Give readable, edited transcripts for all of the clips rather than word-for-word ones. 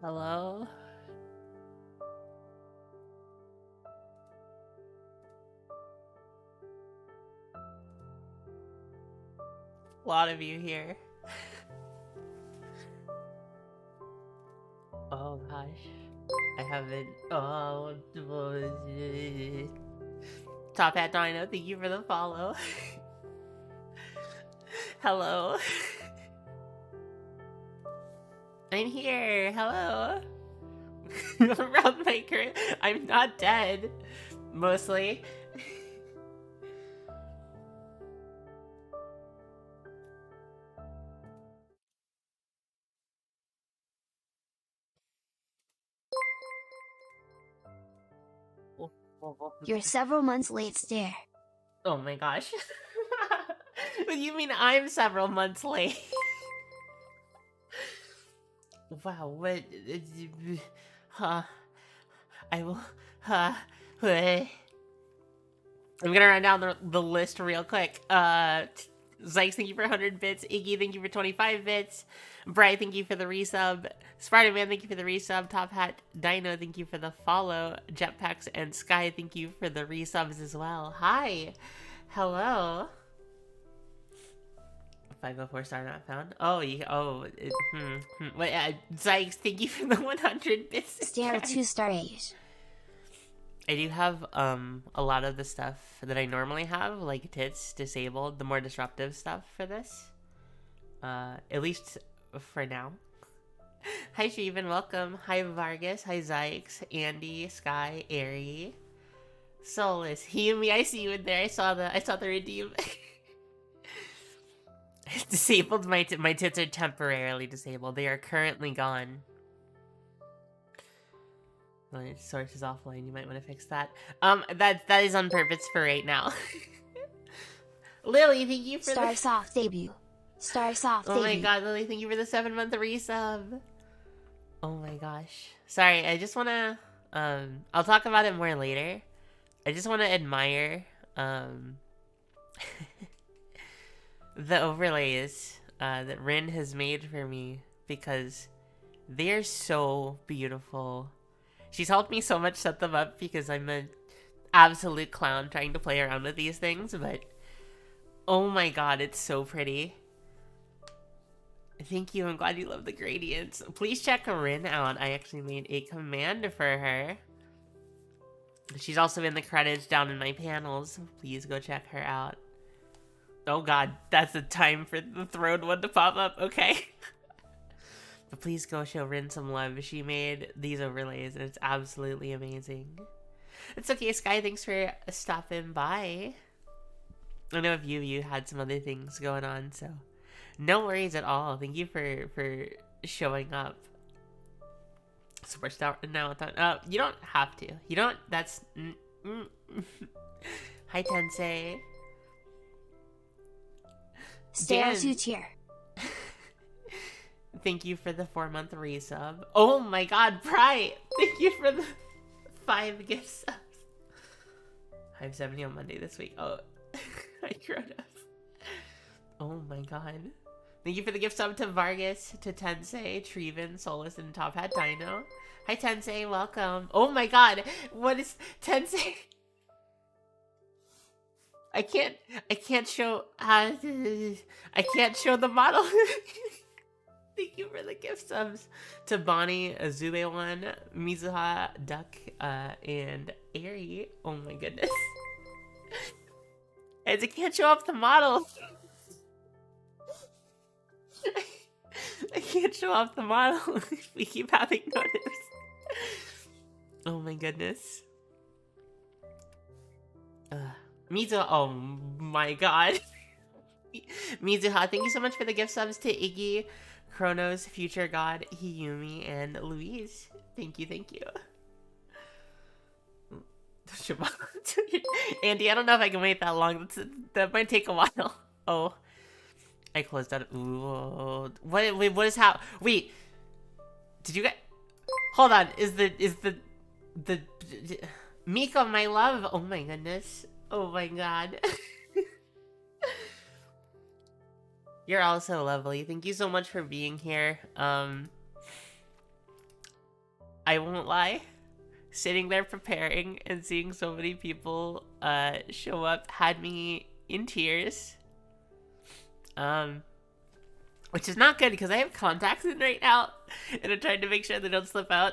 Hello? A lot of you here. Oh gosh. I haven't. Oh. Top Hat Dino, thank you for the follow. Hello. I'm here. Hello. Around my current. I'm not dead. Mostly. You're several months late, Stare. Oh my gosh. What do you mean I'm several months late? Wow, what? Huh. I will. I'm gonna run down the list real quick. Zykes, thank you for 100 bits. Iggy, thank you for 25 bits. Bright, thank you for the resub. Spider-Man, thank you for the resub. Top Hat Dino, thank you for the follow. Jetpacks and Sky, thank you for the resubs as well. Hi. Hello. 504 star not found. Oh, Wait, Zykes, thank you for the 100 bits. Stare 2-star 8. I do have a lot of the stuff that I normally have, like tits, disabled, the more disruptive stuff for this. At least for now. Hi Sheevan, welcome. Hi Vargas, hi Zykes, Andy, Sky, Airy, Solus, Humi, I see you in there. I saw the redeem. Disabled, my tits are temporarily disabled. They are currently gone. My source is offline. You might want to fix that. That is on purpose for right now. Lily, thank you for Star Soft debut. Star Soft Oh debut. my god, Lily, thank you for the 7-month resub. Oh my gosh. Sorry, I just wanna I'll talk about it more later. I just wanna admire the overlays that Rin has made for me because they're so beautiful. She's helped me so much set them up because I'm an absolute clown trying to play around with these things, but oh my god, it's so pretty. Thank you, I'm glad you love the gradients. Please check Rin out. I actually made a command for her. She's also in the credits down in my panels. Please go check her out. Oh god, that's the time for the throne one to pop up. Okay. But please go show Rin some love. She made these overlays and it's absolutely amazing. It's okay, Sky. Thanks for stopping by. I know a few of you had some other things going on, so no worries at all. Thank you for showing up. Superstar now. You don't have to. You don't. That's. Hi, Tensei. Stare Dan. 2 tier. Thank you for the 4-month resub. Oh my god, Bright! Thank you for the 5 gift subs. I have 70 on Monday this week. Oh, I grown up. Oh my god. Thank you for the gift sub to Vargas, to Tensei, Treven, Solus, and Top Hat Dino. Hi Tensei, welcome. Oh my god, what is Tensei? I can't show I can't show the model. Thank you for the gift subs to Bonnie, Azubewan, Mizuha, Duck, and Airy. Oh my goodness. And I can't show off the model. I can't show off the model. We keep having notice. Oh my goodness. Mizuha, oh my god. Mizuha, thank you so much for the gift subs to Iggy, Chronos, Future God, Hiyumi, and Louise. Thank you, thank you. Andy, I don't know if I can wait that long. That might take a while. Oh. I closed out. Ooh. What is how? Wait. Did you get? Hold on. Is the Miko, my love? Oh my goodness. Oh my god. You're also lovely. Thank you so much for being here. I won't lie. Sitting there preparing and seeing so many people show up had me in tears. Which is not good because I have contacts in right now and I'm trying to make sure they don't slip out.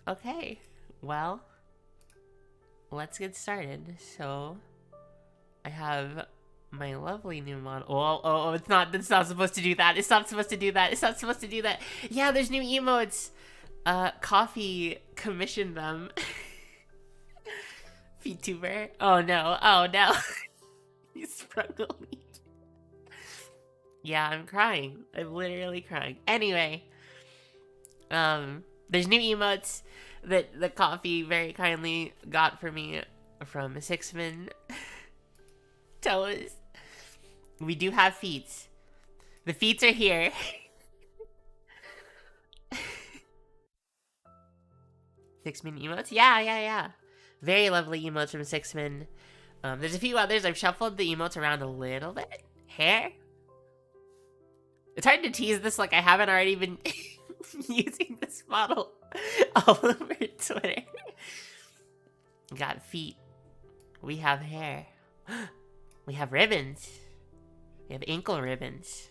Okay. Well, let's get started. So, I have my lovely new model. Oh, it's not supposed to do that. It's not supposed to do that. It's not supposed to do that. Yeah, there's new emotes. Coffee commissioned them. VTuber. Oh no. You sprung me. Yeah, I'm crying. I'm literally crying. Anyway, there's new emotes that the coffee very kindly got for me from Sixman Toes. We do have feats. The feats are here. Sixman emotes? Yeah. Very lovely emotes from Sixman. There's a few others. I've shuffled the emotes around a little bit. Hair? It's hard to tease this like I haven't already been using this model all over Twitter. We got feet. We have hair. We have ribbons. We have ankle ribbons.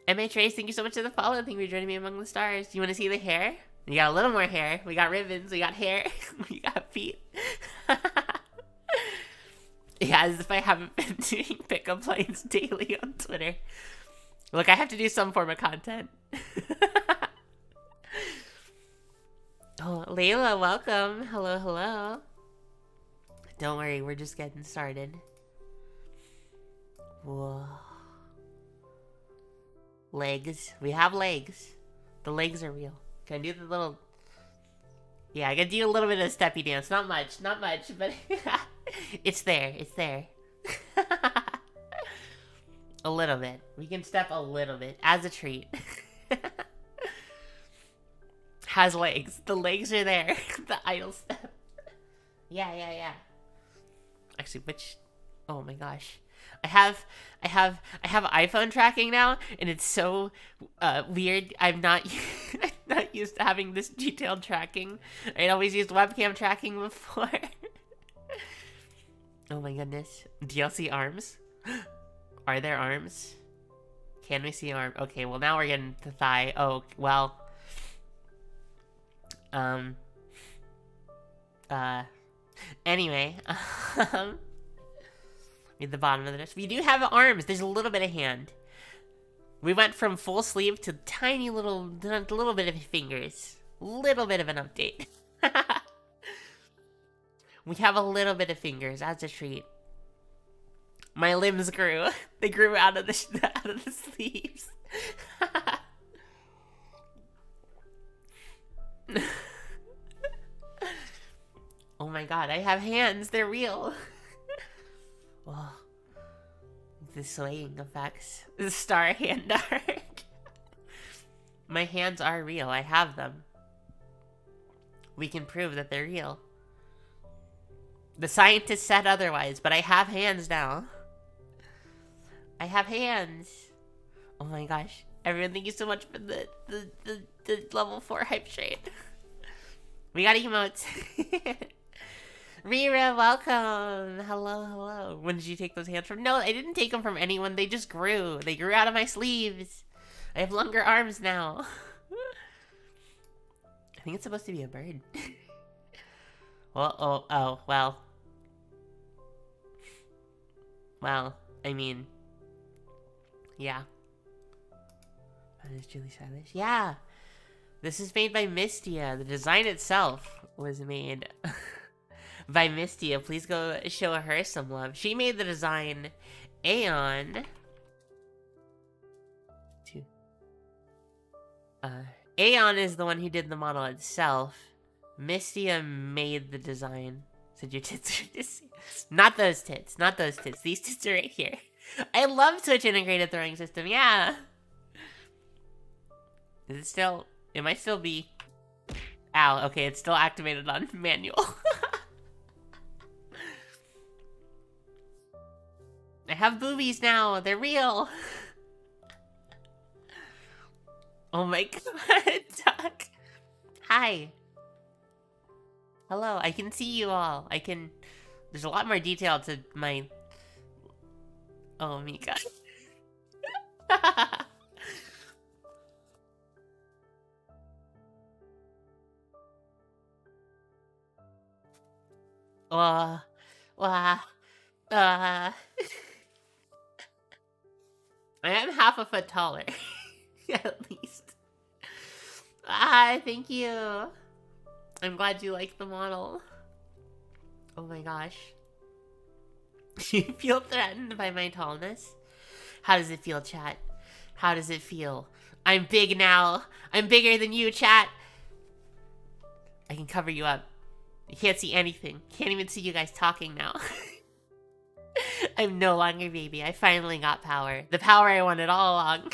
MH Race, thank you so much for the follow. Thank you for joining me among the stars. You want to see the hair? We got a little more hair. We got ribbons. We got hair. We got feet. Yeah, as if I haven't been doing pickup lines daily on Twitter. Look, I have to do some form of content. Oh, Layla, welcome. Hello. Don't worry, we're just getting started. Whoa. Legs. We have legs. The legs are real. Can I do the little... Yeah, I gotta do a little bit of a steppy dance. Not much, but... It's there. A little bit. We can step a little bit as a treat. Has legs. The legs are there. The idle step. Yeah. Actually, which... Oh my gosh. I have iPhone tracking now, and it's so weird. I'm not used to having this detailed tracking. I'd always used webcam tracking before. Oh my goodness. DLC arms? Are there arms? Can we see arm? Okay, well now we're getting to thigh. Oh, well. Anyway. At the bottom of the dress. We do have arms. There's a little bit of hand. We went from full sleeve to tiny little bit of fingers. Little bit of an update. We have a little bit of fingers as a treat. My limbs grew. They grew out of the sleeves. Oh my god, I have hands. They're real. Oh, the swaying effects. The star hand art. My hands are real. I have them. We can prove that they're real. The scientists said otherwise, but I have hands now. I have hands. Oh my gosh. Everyone, thank you so much for the level 4 hype train. We got emotes. Rira, welcome. Hello. When did you take those hands from? No, I didn't take them from anyone. They just grew. They grew out of my sleeves. I have longer arms now. I think it's supposed to be a bird. Well, well. Well, I mean, yeah. That is Julie Stylish. Yeah. This is made by Mistia. The design itself was made by Mistia. Please go show her some love. She made the design. Aeon. Aeon is the one who did the model itself. Mistia made the design. Said your tits are just... Not those tits. Not those tits. These tits are right here. I love Twitch integrated throwing system. Yeah. Is it still... It might still be... Ow. Okay, it's still activated on manual. have boobies now. They're real. Oh my god, Duck. Hi. Hello, I can see you all. There's a lot more detail to my... Oh, Mika. uh, uh, I am half a foot taller. At least. Thank you. I'm glad you like the model. Oh my gosh. Do you feel threatened by my tallness? How does it feel, chat? How does it feel? I'm big now. I'm bigger than you, chat. I can cover you up. You can't see anything. Can't even see you guys talking now. I'm no longer baby. I finally got power. The power I wanted all along.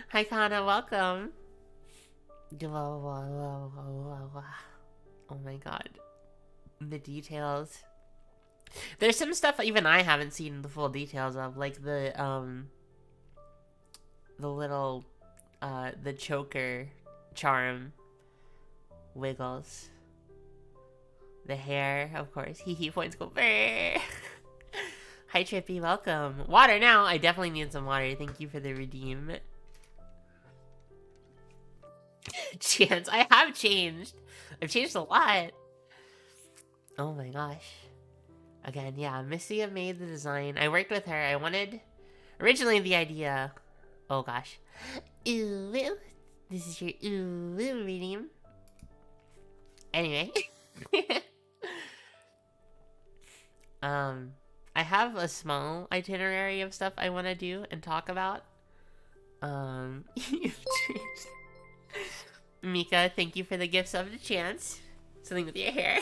Hi, Kana. Welcome. Oh my god. The details. There's some stuff even I haven't seen the full details of, like the little, the choker charm wiggles. The hair, of course. Hee points go brrr. Hi, Trippy, welcome. Water now. I definitely need some water. Thank you for the redeem. Chance, I have changed. I've changed a lot. Oh my gosh. Again, yeah, Misty made the design. I worked with her. I wanted... Originally, the idea... Oh gosh. Ooh, this is your ooh reading. Anyway. I have a small itinerary of stuff I want to do and talk about. You've changed. Mika, thank you for the gifts of the chance. Something with your hair.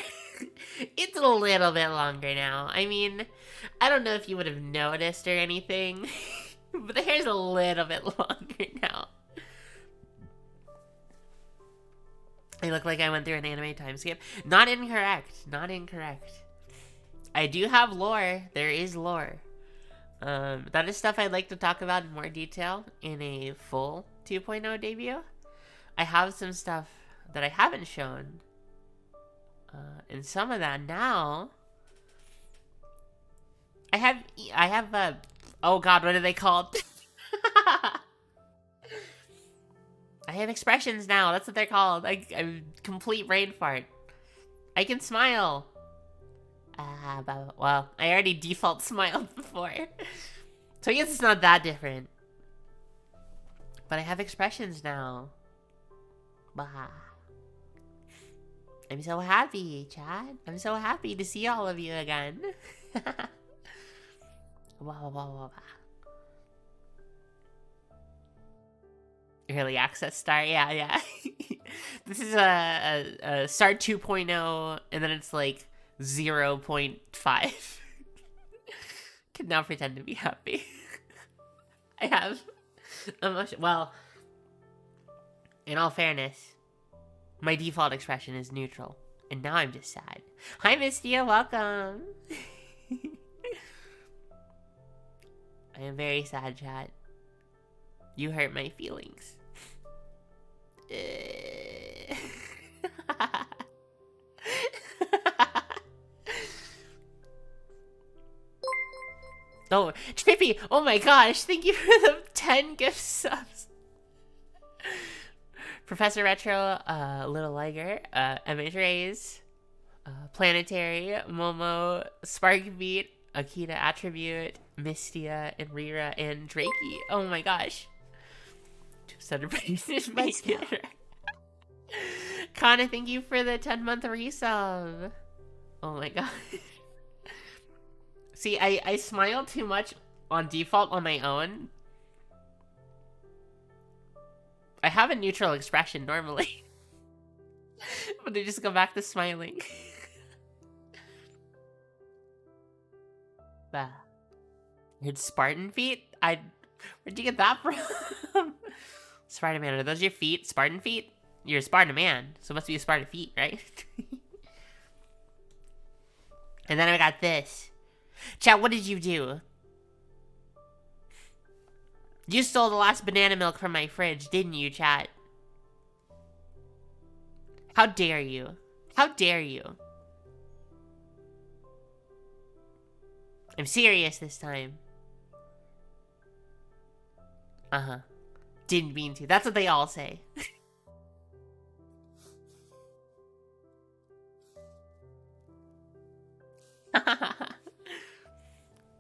It's a little bit longer now. I mean, I don't know if you would have noticed or anything, but the hair's a little bit longer now. I look like I went through an anime time skip. Not incorrect. Not incorrect. I do have lore. There is lore. That is stuff I'd like to talk about in more detail in a full 2.0 debut. I have some stuff that I haven't shown. And some of that now. I have oh god, what are they called? I have expressions now. That's what they're called. I'm complete brain fart. I can smile. Well, I already default smiled before. So I guess it's not that different. But I have expressions now. Bah. I'm so happy, Chad. I'm so happy to see all of you again. Early access start, yeah. This is a start 2.0, and then it's like 0.5. Can now pretend to be happy. I have emotion. Well, in all fairness, my default expression is neutral, and now I'm just sad. Hi, Mistia, welcome. I am very sad, chat. You hurt my feelings. Oh, Trippy! Oh my gosh, thank you for the 10 gift subs. Professor Retro, Little Liger, MH Rays, Planetary, Momo, Sparkbeat, Akita Attribute, Mistia, and Rira, and Drakey. Oh my gosh. 200 praises. Kana, thank you for the 10-month resub. Oh my god. See, I smile too much on default on my own. I have a neutral expression normally. But I just go back to smiling. Bah. Your Spartan feet? Where'd you get that from? Spider-Man, are those your feet? Spartan feet? You're a Spartan man, so it must be a Spartan feet, right? And then I got this. Chat, what did you do? You stole the last banana milk from my fridge, didn't you, chat? How dare you? How dare you? I'm serious this time. Uh-huh. Didn't mean to. That's what they all say.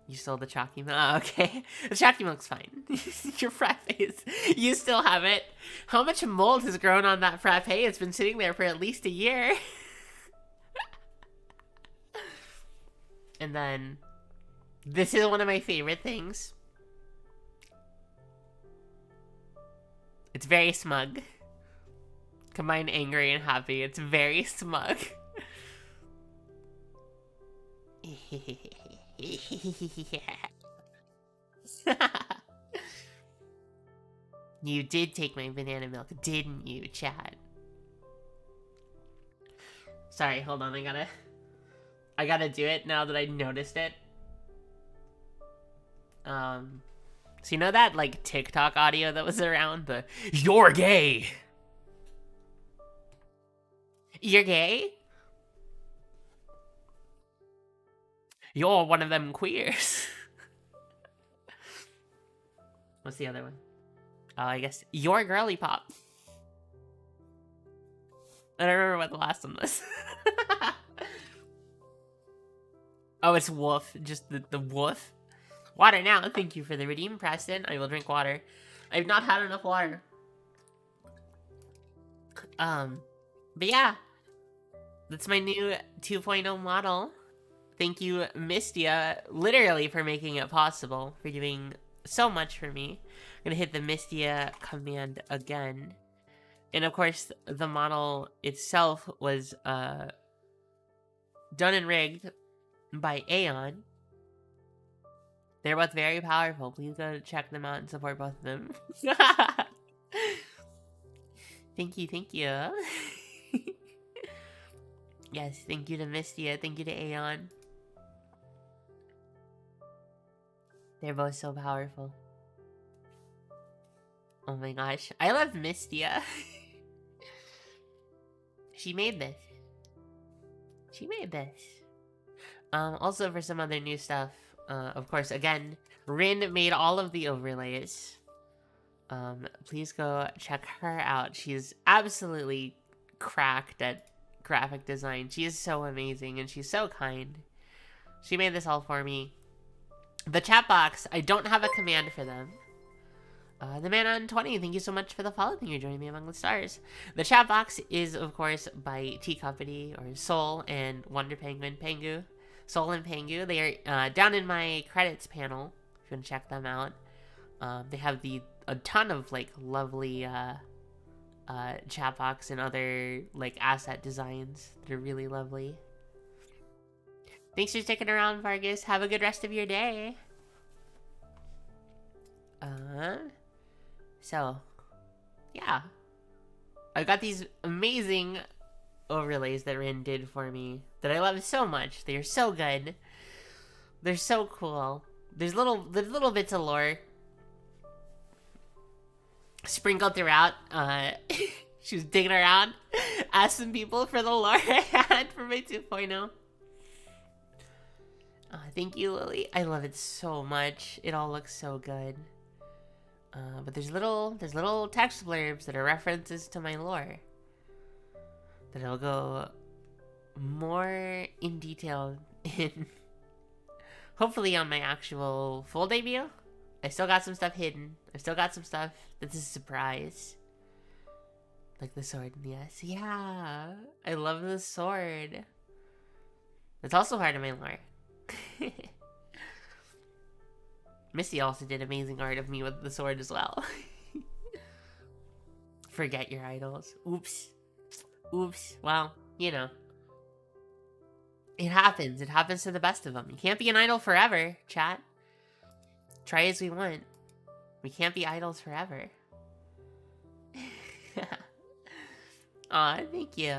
You stole the chalky milk. Oh, okay. The chalky milk's fine. Your frappe is... You still have it. How much mold has grown on that frappe? It's been sitting there for at least a year. And then... This is one of my favorite things. It's very smug. Combine angry and happy. It's very smug. You did take my banana milk, didn't you, Chad? Sorry, hold on, I gotta do it now that I noticed it. So you know that, like, TikTok audio that was around? The, "You're gay!" You're gay? You're one of them queers. What's the other one? Oh, I guess you're girly pop. I don't remember what the last one was. Oh, it's wolf. Just the wolf. Water now. Thank you for the redeem, Preston. I will drink water. I've not had enough water. But yeah. That's my new 2.0 model. Thank you, Mistia, literally for making it possible, for doing so much for me. I'm gonna hit the Mistia command again. And of course, the model itself was done and rigged by Aeon. They're both very powerful. Please go check them out and support both of them. Thank you, thank you. Yes, thank you to Mistia, thank you to Aeon. They're both so powerful. Oh my gosh. I love Mistia. She made this. She made this. Also for some other new stuff, of course, again, Rin made all of the overlays. Please go check her out. She's absolutely cracked at graphic design. She is so amazing and she's so kind. She made this all for me. The chat box, I don't have a command for them. The man on 20, thank you so much for the follow. Thank you for joining me among the stars. The chat box is, of course, by Tea Company, or Soul and Wonder Penguin Pengu. Soul and Pengu, they are down in my credits panel, if you want to check them out. They have a ton of, like, lovely chat box and other, like, asset designs that are really lovely. Thanks for sticking around, Vargas. Have a good rest of your day. So, yeah. I got these amazing overlays that Rin did for me that I love so much. They're so good. They're so cool. There's little bits of lore sprinkled throughout. She was digging around, asking people for the lore I had for my 2.0. Thank you, Lily. I love it so much. It all looks so good. But there's little text blurbs that are references to my lore that I'll go more in detail in, hopefully on my actual full debut. I still got some stuff hidden. I still got some stuff that's a surprise. Like the sword, yes. Yeah, I love the sword. It's also part of my lore. Missy also did amazing art of me with the sword as well. Forget your idols. Oops. Oops. Well, you know. It happens. It happens to the best of them. You can't be an idol forever, chat. Try as we want. We can't be idols forever. Aw, thank you.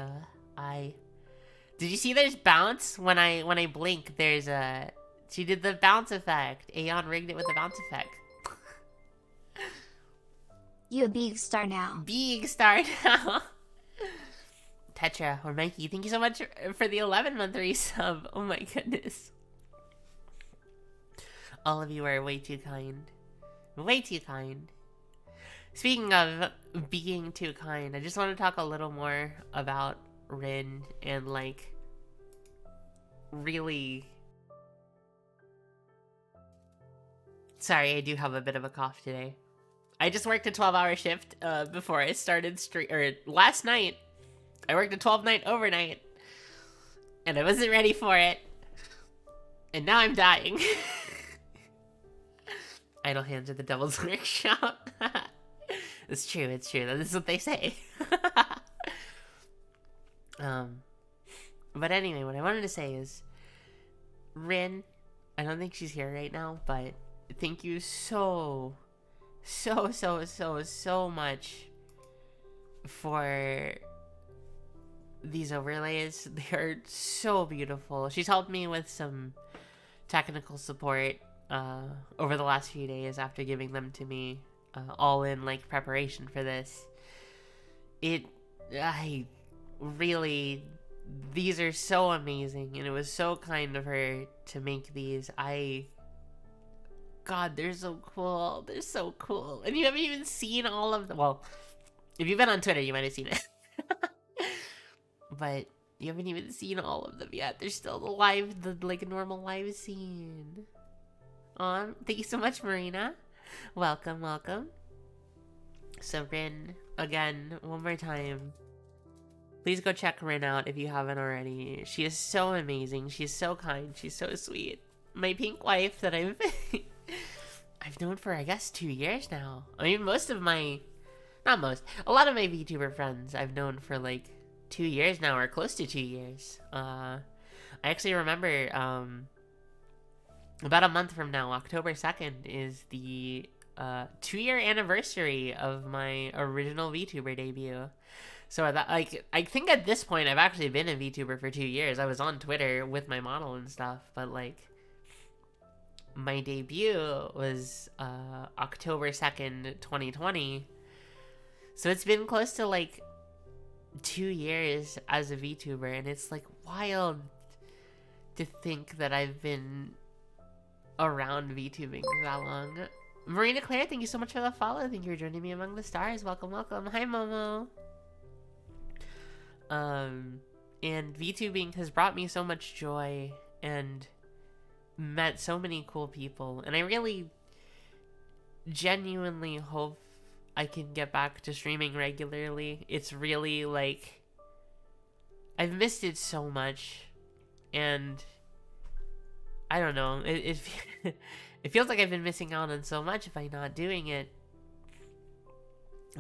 Did you see there's bounce? When I blink, there's a She did the bounce effect. Aeon rigged it with the bounce effect. You a big star now. Big star now. Tetra or Mikey, thank you so much for the 11-month resub. Oh my goodness. All of you are way too kind. Way too kind. Speaking of being too kind, I just want to talk a little more about Rin and like really... Sorry, I do have a bit of a cough today. I just worked a 12-hour shift before I started last night. I worked a 12-night overnight, and I wasn't ready for it, and now I'm dying. Idle hands at the devil's workshop. It's true, it's true. That is what they say. But anyway, what I wanted to say is, Rin, I don't think she's here right now, but thank you so much for these overlays. They're so beautiful. She's helped me with some technical support over the last few days after giving them to me, all in like preparation for this. These are so amazing, and it was so kind of her to make these. God, they're so cool. They're so cool. And you haven't even seen all of them. Well, if you've been on Twitter, you might have seen it. But you haven't even seen all of them yet. There's still the like normal live scene. Thank you so much, Marina. Welcome, welcome. So Rin, again, one more time. Please go check Rin out if you haven't already. She is so amazing. She's so kind. She's so sweet. My pink wife that I've known for, I guess, 2 years now. I mean, a lot of my VTuber friends I've known for like 2 years now, or close to 2 years. I actually remember about a month from now, October 2nd, is the 2-year anniversary of my original VTuber debut. So that, like, I think at this point I've actually been a VTuber for 2 years. I was on Twitter with my model and stuff, but like my debut was October 2nd, 2020. So it's been close to like 2 years as a VTuber, and it's like wild to think that I've been around VTubing that long. Marina Claire, thank you so much for the follow. Thank you for joining me among the stars. Welcome, welcome. Hi, Momo. And VTubing has brought me so much joy and met so many cool people, and I really genuinely hope I can get back to streaming regularly. It's really like I've missed it so much, and I don't know, it feels like I've been missing out on so much by not doing it,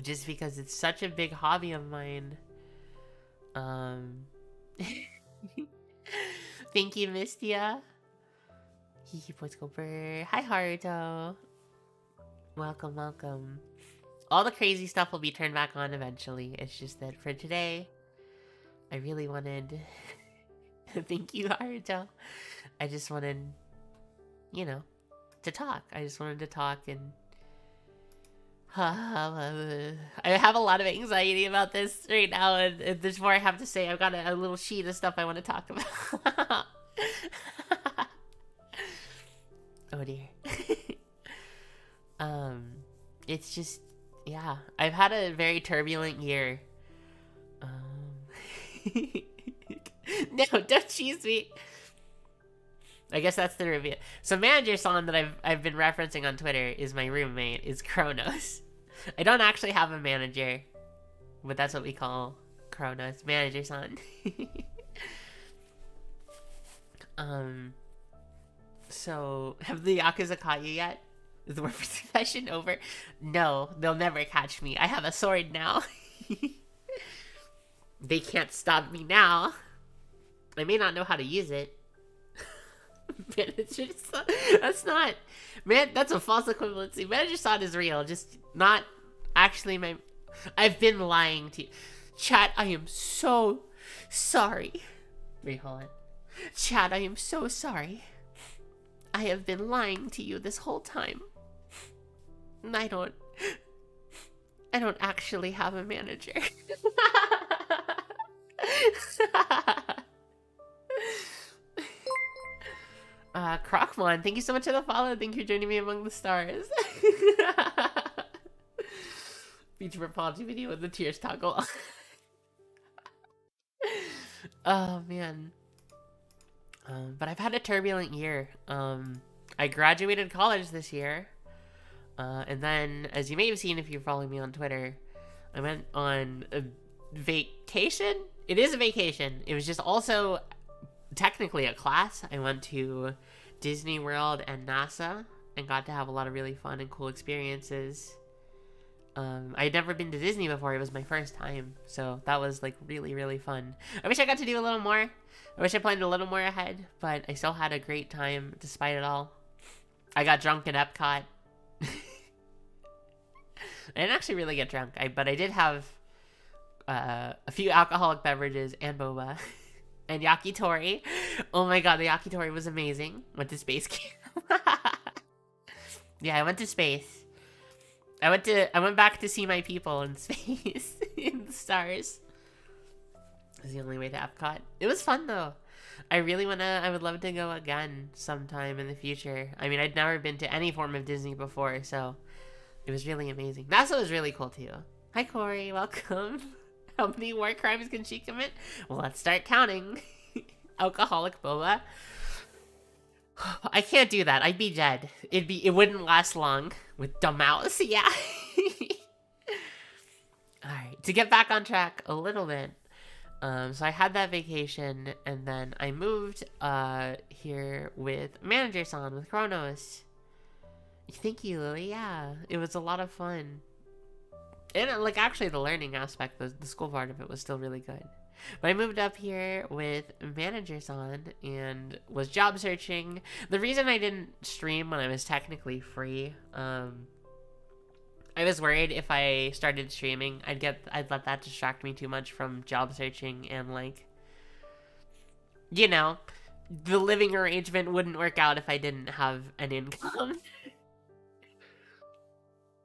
just because it's such a big hobby of mine. Thank you, Mistia. Hi, Haruto. Welcome, welcome. All the crazy stuff will be turned back on eventually. It's just that for today, I really wanted... Thank you, Haruto. I just wanted, you know, to talk. I just wanted to talk, and... I have a lot of anxiety about this right now, and there's more I have to say. I've got a little sheet of stuff I want to talk about. Oh dear. It's just, yeah, I've had a very turbulent year. No, don't cheese me. I guess that's the review. So Manager Son that I've been referencing on Twitter is my roommate, is Kronos. I don't actually have a manager, but that's what we call Kronos. Manager Son. So, have the Yakuza caught you yet? Is the word for session over? No, they'll never catch me. I have a sword now. They can't stop me now. I may not know how to use it. Manager Son, that's not... Man, that's a false equivalency. Manager Son is real, just not actually my... I've been lying to you. Chat, I am so sorry. Wait, hold on. Chat, I am so sorry. I have been lying to you this whole time. I don't actually have a manager. Crocmon, thank you so much for the follow. Thank you for joining me among the stars. Feature apology video with the tears toggle. Oh man. But I've had a turbulent year. I graduated college this year. And then, as you may have seen if you're following me on Twitter, I went on a vacation. It is a vacation. It was just also technically a class. I went to Disney World and NASA and got to have a lot of really fun and cool experiences. I had never been to Disney before. It was my first time. So that was like really, really fun. I wish I got to do a little more. I wish I planned a little more ahead, but I still had a great time despite it all. I got drunk at Epcot. I didn't actually really get drunk, but I did have a few alcoholic beverages and boba and yakitori. Oh my god, the yakitori was amazing. Went to space camp. Yeah, I went to space. I went back to see my people in space in the stars. It's the only way to Epcot. It was fun though. I would love to go again sometime in the future. I mean, I'd never been to any form of Disney before, so it was really amazing. NASA was really cool too. Hi Corey, welcome. How many war crimes can she commit? Well, let's start counting. Alcoholic boba. I can't do that. I'd be dead. It wouldn't last long with the mouse. Yeah. All right. To get back on track a little bit. So I had that vacation, and then I moved here with Manager-san, with Kronos. Thank you, Lily. Yeah, it was a lot of fun. And like actually the learning aspect, the school part of it was still really good. But I moved up here with Manager-san and was job searching. The reason I didn't stream when I was technically free, I was worried if I started streaming, I'd let that distract me too much from job searching and like, you know, the living arrangement wouldn't work out if I didn't have an income.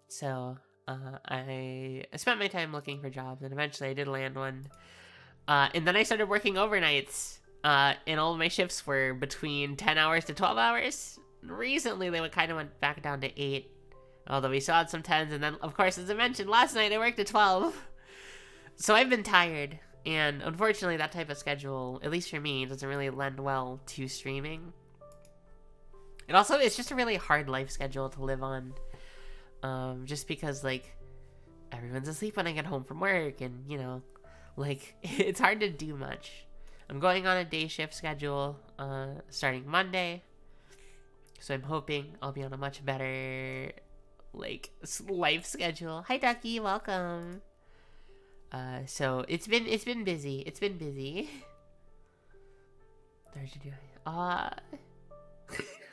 So, I spent my time looking for jobs and eventually I did land one. And then I started working overnights, and all of my shifts were between 10 hours to 12 hours. Recently, they kind of went back down to 8, although we still had some 10s, and then, of course, as I mentioned, last night I worked at 12. So I've been tired, and unfortunately that type of schedule, at least for me, doesn't really lend well to streaming. It's just a really hard life schedule to live on, just because, like, everyone's asleep when I get home from work, and, you know, like, it's hard to do much. I'm going on a day shift schedule, starting Monday. So I'm hoping I'll be on a much better, like, life schedule. Hi, Ducky, welcome. So it's been busy. It's been busy. What are you doing?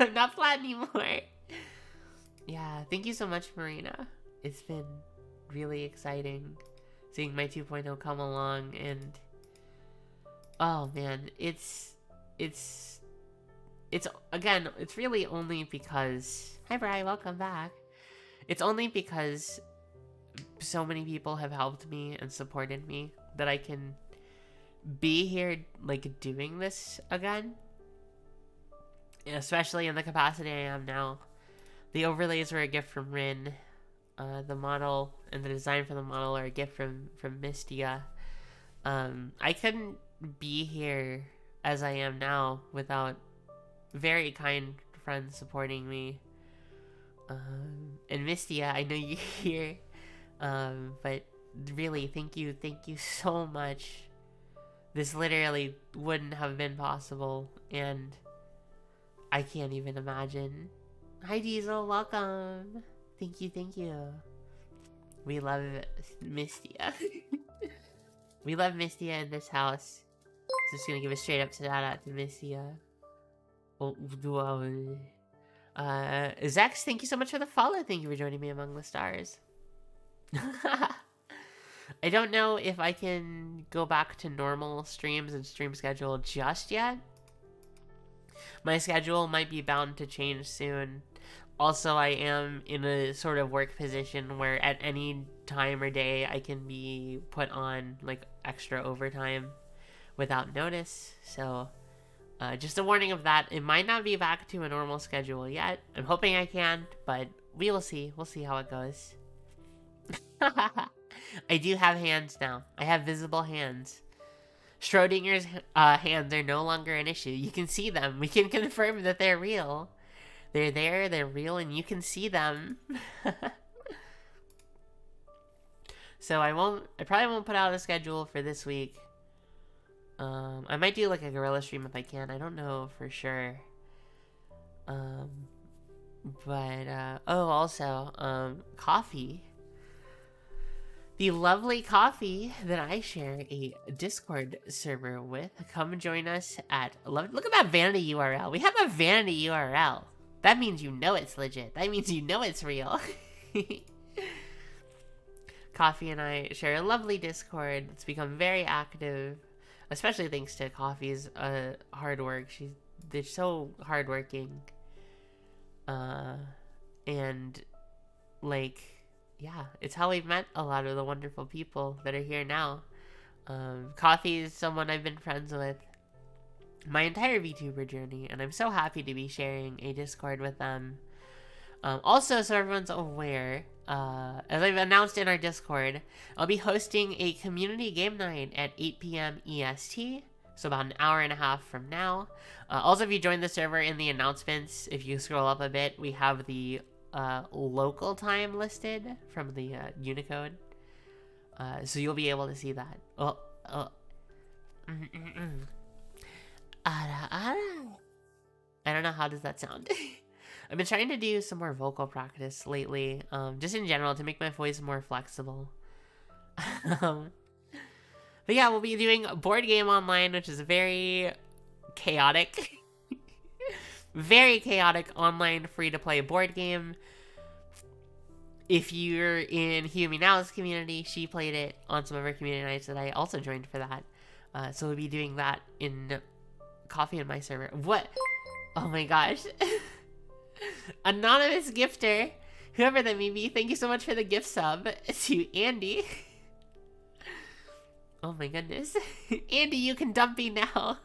I'm not flat anymore. Yeah, thank you so much, Marina. It's been really exciting seeing my 2.0 come along, and oh man, it's again, it's really only because, hi Bri, welcome back. It's only because so many people have helped me and supported me that I can be here, like, doing this again, especially in the capacity I am now. The overlays were a gift from Rin. The model and the design for the model are a gift from Mistia. I couldn't be here as I am now without very kind friends supporting me. And Mistia, I know you're here. But really, thank you so much. This literally wouldn't have been possible, and I can't even imagine. Hi Diesel, welcome. Thank you. We love Mistia. We love Mistia in this house. Just gonna give a straight up shout out to Mistia. Zex, thank you so much for the follow. Thank you for joining me among the stars. I don't know if I can go back to normal streams and stream schedule just yet. My schedule might be bound to change soon. Also, I am in a sort of work position where at any time or day I can be put on like extra overtime without notice. So, just a warning of that. It might not be back to a normal schedule yet. I'm hoping I can, but we will see. We'll see how it goes. I do have hands now. I have visible hands. Schrodinger's hands are no longer an issue. You can see them. We can confirm that they're real. They're there, they're real, and you can see them. So I probably won't put out a schedule for this week. I might do like a gorilla stream if I can. I don't know for sure. Also, coffee. The lovely coffee that I share a Discord server with. Come join us at 11. Look at that vanity URL. We have a vanity URL. That means you know it's legit. That means you know it's real. Coffee and I share a lovely Discord. It's become very active, especially thanks to Coffee's hard work. They're so hardworking. And like, yeah, it's how we've met a lot of the wonderful people that are here now. Coffee is someone I've been friends with my entire VTuber journey, and I'm so happy to be sharing a Discord with them. Also, so everyone's aware, as I've announced in our Discord, I'll be hosting a community game night at 8 p.m. EST, so about an hour and a half from now. Also, if you join the server in the announcements, if you scroll up a bit, we have the local time listed from the Unicode. So you'll be able to see that. I don't know, how does that sound? I've been trying to do some more vocal practice lately, just in general, to make my voice more flexible. But yeah, we'll be doing a board game online, which is very chaotic. Very chaotic online free-to-play board game. If you're in Humi Now's community, she played it on some of her community nights that I also joined for that. So we'll be doing that in Coffee and my server. What? Oh my gosh. Anonymous gifter, whoever that may be, thank you so much for the gift sub to Andy. Oh my goodness. Andy, you can dump me now.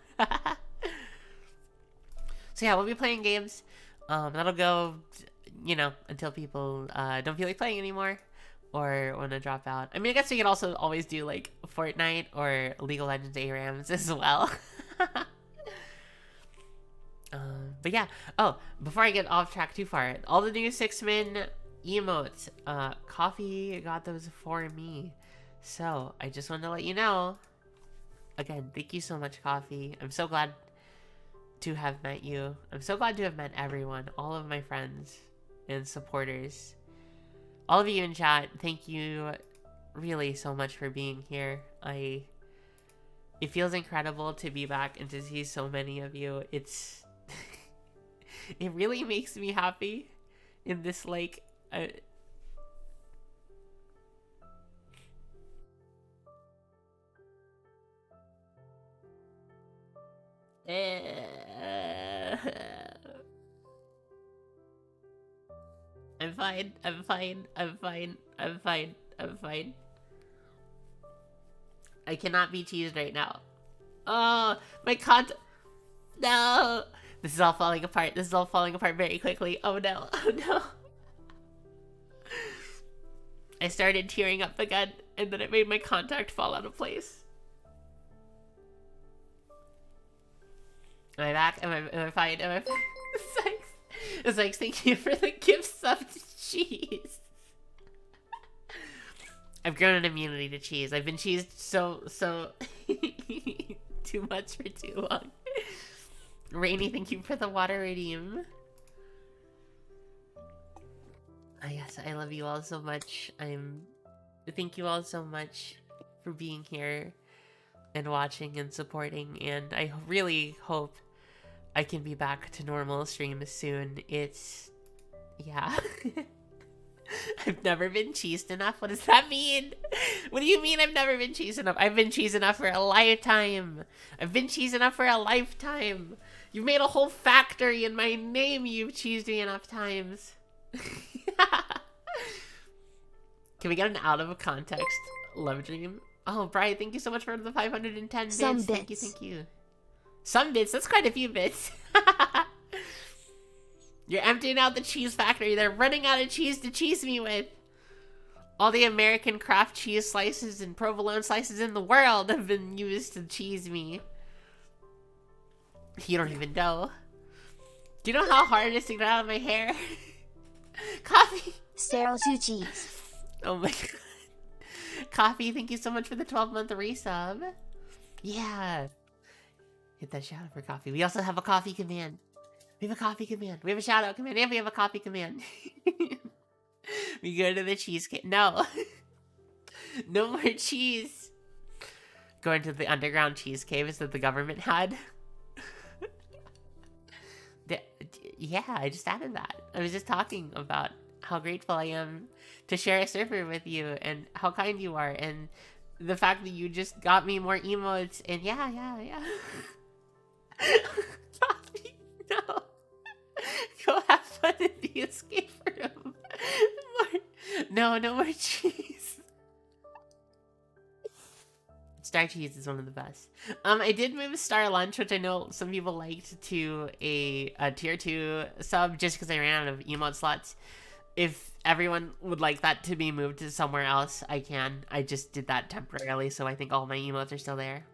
So yeah, we'll be playing games. That'll go, you know, until people don't feel like playing anymore or want to drop out. I mean, I guess we could also always do like Fortnite or League of Legends ARAMs as well. But yeah. Oh, before I get off track too far, all the new 6-min emotes, Coffee got those for me. So I just wanted to let you know. Again, thank you so much, Coffee. I'm so glad to have met you. I'm so glad to have met everyone, all of my friends and supporters. All of you in chat, thank you really so much for being here. It feels incredible to be back and to see so many of you. It's it really makes me happy in this like I'm fine. I'm fine. I'm fine. I'm fine. I'm fine. I cannot be cheesed right now. Oh, my No! This is all falling apart. This is all falling apart very quickly. Oh no. Oh no. I started tearing up again, and then it made my contact fall out of place. Am I back? Am I fine? Am I fine? It's like, thank you for the gifts of cheese. I've grown an immunity to cheese. I've been cheesed so too much for too long. Rainy, thank you for the water redeem. Yes, I love you all so much. Thank you all so much for being here and watching and supporting, and I really hope I can be back to normal streams soon. Yeah. I've never been cheesed enough. What does that mean? What do you mean I've never been cheesed enough? I've been cheesed enough for a lifetime. I've been cheesed enough for a lifetime. You've made a whole factory in my name. You've cheesed me enough times. Can we get an out of context love dream? Oh, Brian, thank you so much for the 510 bits. Some bits. Thank you, thank you. Some bits? That's quite a few bits. You're emptying out the cheese factory. They're running out of cheese to cheese me with. All the American craft cheese slices and provolone slices in the world have been used to cheese me. You don't even know. Do you know how hard it is to get out of my hair? Coffee. Sterile to cheese. Oh my god. Coffee, thank you so much for the 12-month resub. Yeah. Hit that shout out for Coffee. We also have a coffee command. We have a coffee command. We have a shout out command. And we have a coffee command. We go to the cheesecake. No. No more cheese. Going to the underground cheese caves that the government had. Yeah, I just added that. I was just talking about how grateful I am to share a server with you and how kind you are and the fact that you just got me more emotes and yeah. Coffee, no. Go have fun in the escape room. No more cheese. Star cheese is one of the best. I did move Star Lunch, which I know some people liked, to a tier 2 sub just because I ran out of emote slots. If everyone would like that to be moved to somewhere else, I can. I just did that temporarily, so I think all my emotes are still there.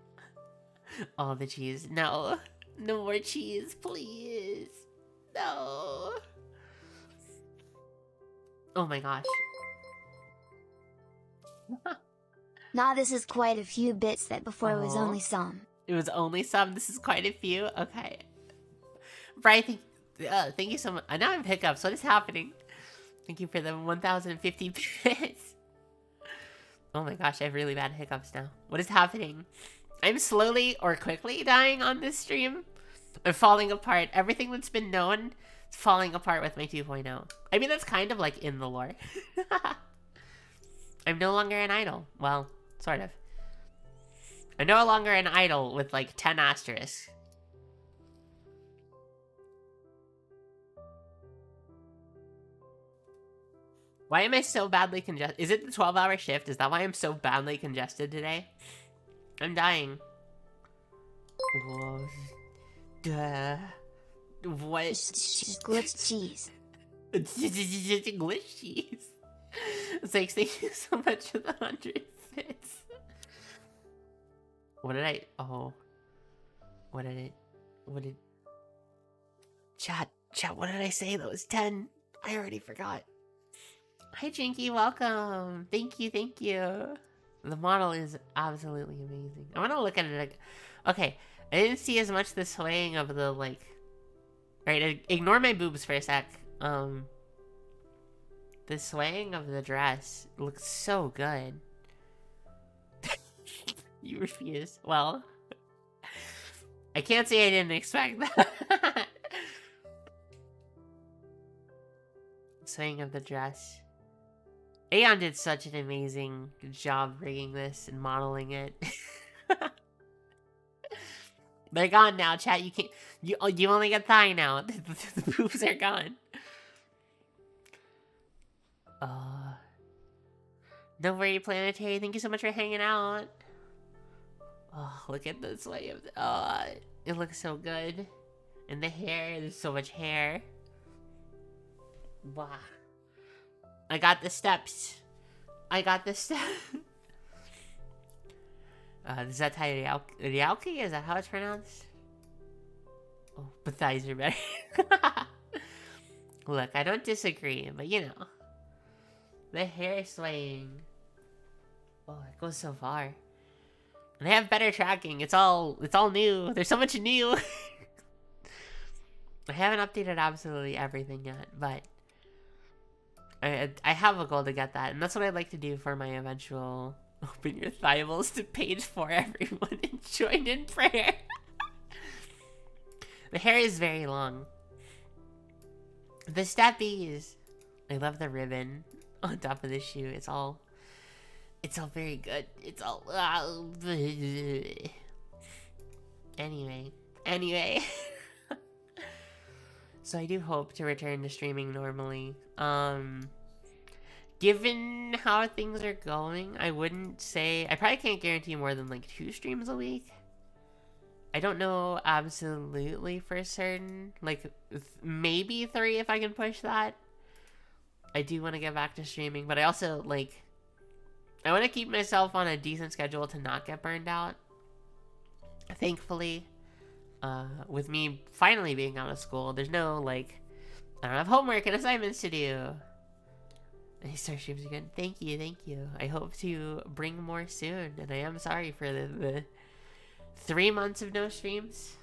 All the cheese. No. No more cheese, please. No. Oh my gosh. Nah, this is quite a few bits that before it was only some. It was only some. This is quite a few. Okay. Brian, thank you so much. Now I'm hiccups. What is happening? Thank you for the 1,050 bits. Oh my gosh, I have really bad hiccups now. What is happening? I'm slowly or quickly dying on this stream. I'm falling apart. Everything that's been known is falling apart with my 2.0. I mean, that's kind of like in the lore. I'm no longer an idol. Well, sort of. I'm no longer an idol with like 10 asterisks. Why am I so badly congested? Is it the 12-hour shift? Is that why I'm so badly congested today? I'm dying. Whoa. Duh. What? Glitch cheese. Glitch cheese. It's like, thank you so much for the 100 bits. What did I... Oh. What did... Chat, what did I say? That was 10. I already forgot. Hi, Jinky, welcome. Thank you. The model is absolutely amazing. I want to look at it. Okay, I didn't see as much the swaying of the, like... Right, ignore my boobs for a sec. The swaying of the dress looks so good. You refuse. Well, I can't say I didn't expect that. Swaying of the dress. Aeon did such an amazing job rigging this and modeling it. They're gone now, chat. You can't. You only get thigh now. The boobs are gone. No worry, Planetary. Thank you so much for hanging out. Oh, look at this way of. It looks so good. And the hair. There's so much hair. Wow. I got the steps. Is that Ryauki? Is that how it's pronounced? Oh, but thighs are better. Look, I don't disagree, but you know. The hair swaying. Oh, it goes so far. And they have better tracking. It's all new. There's so much new. I haven't updated absolutely everything yet, but I have a goal to get that, and that's what I'd like to do for my eventual open your thighs to page 4 everyone and join in prayer. The hair is very long. The steppies. I love the ribbon. on top of the shoe. It's all very good. It's all anyway. So I do hope to return to streaming normally. Given how things are going, I wouldn't say, I probably can't guarantee more than like 2 streams a week. I don't know absolutely for certain. Like, maybe 3 if I can push that. I do want to get back to streaming, but I also, like, I want to keep myself on a decent schedule to not get burned out. Thankfully, with me finally being out of school, there's no, like, I don't have homework and assignments to do. These start streams again. Thank you. I hope to bring more soon, and I am sorry for the 3 months of no streams.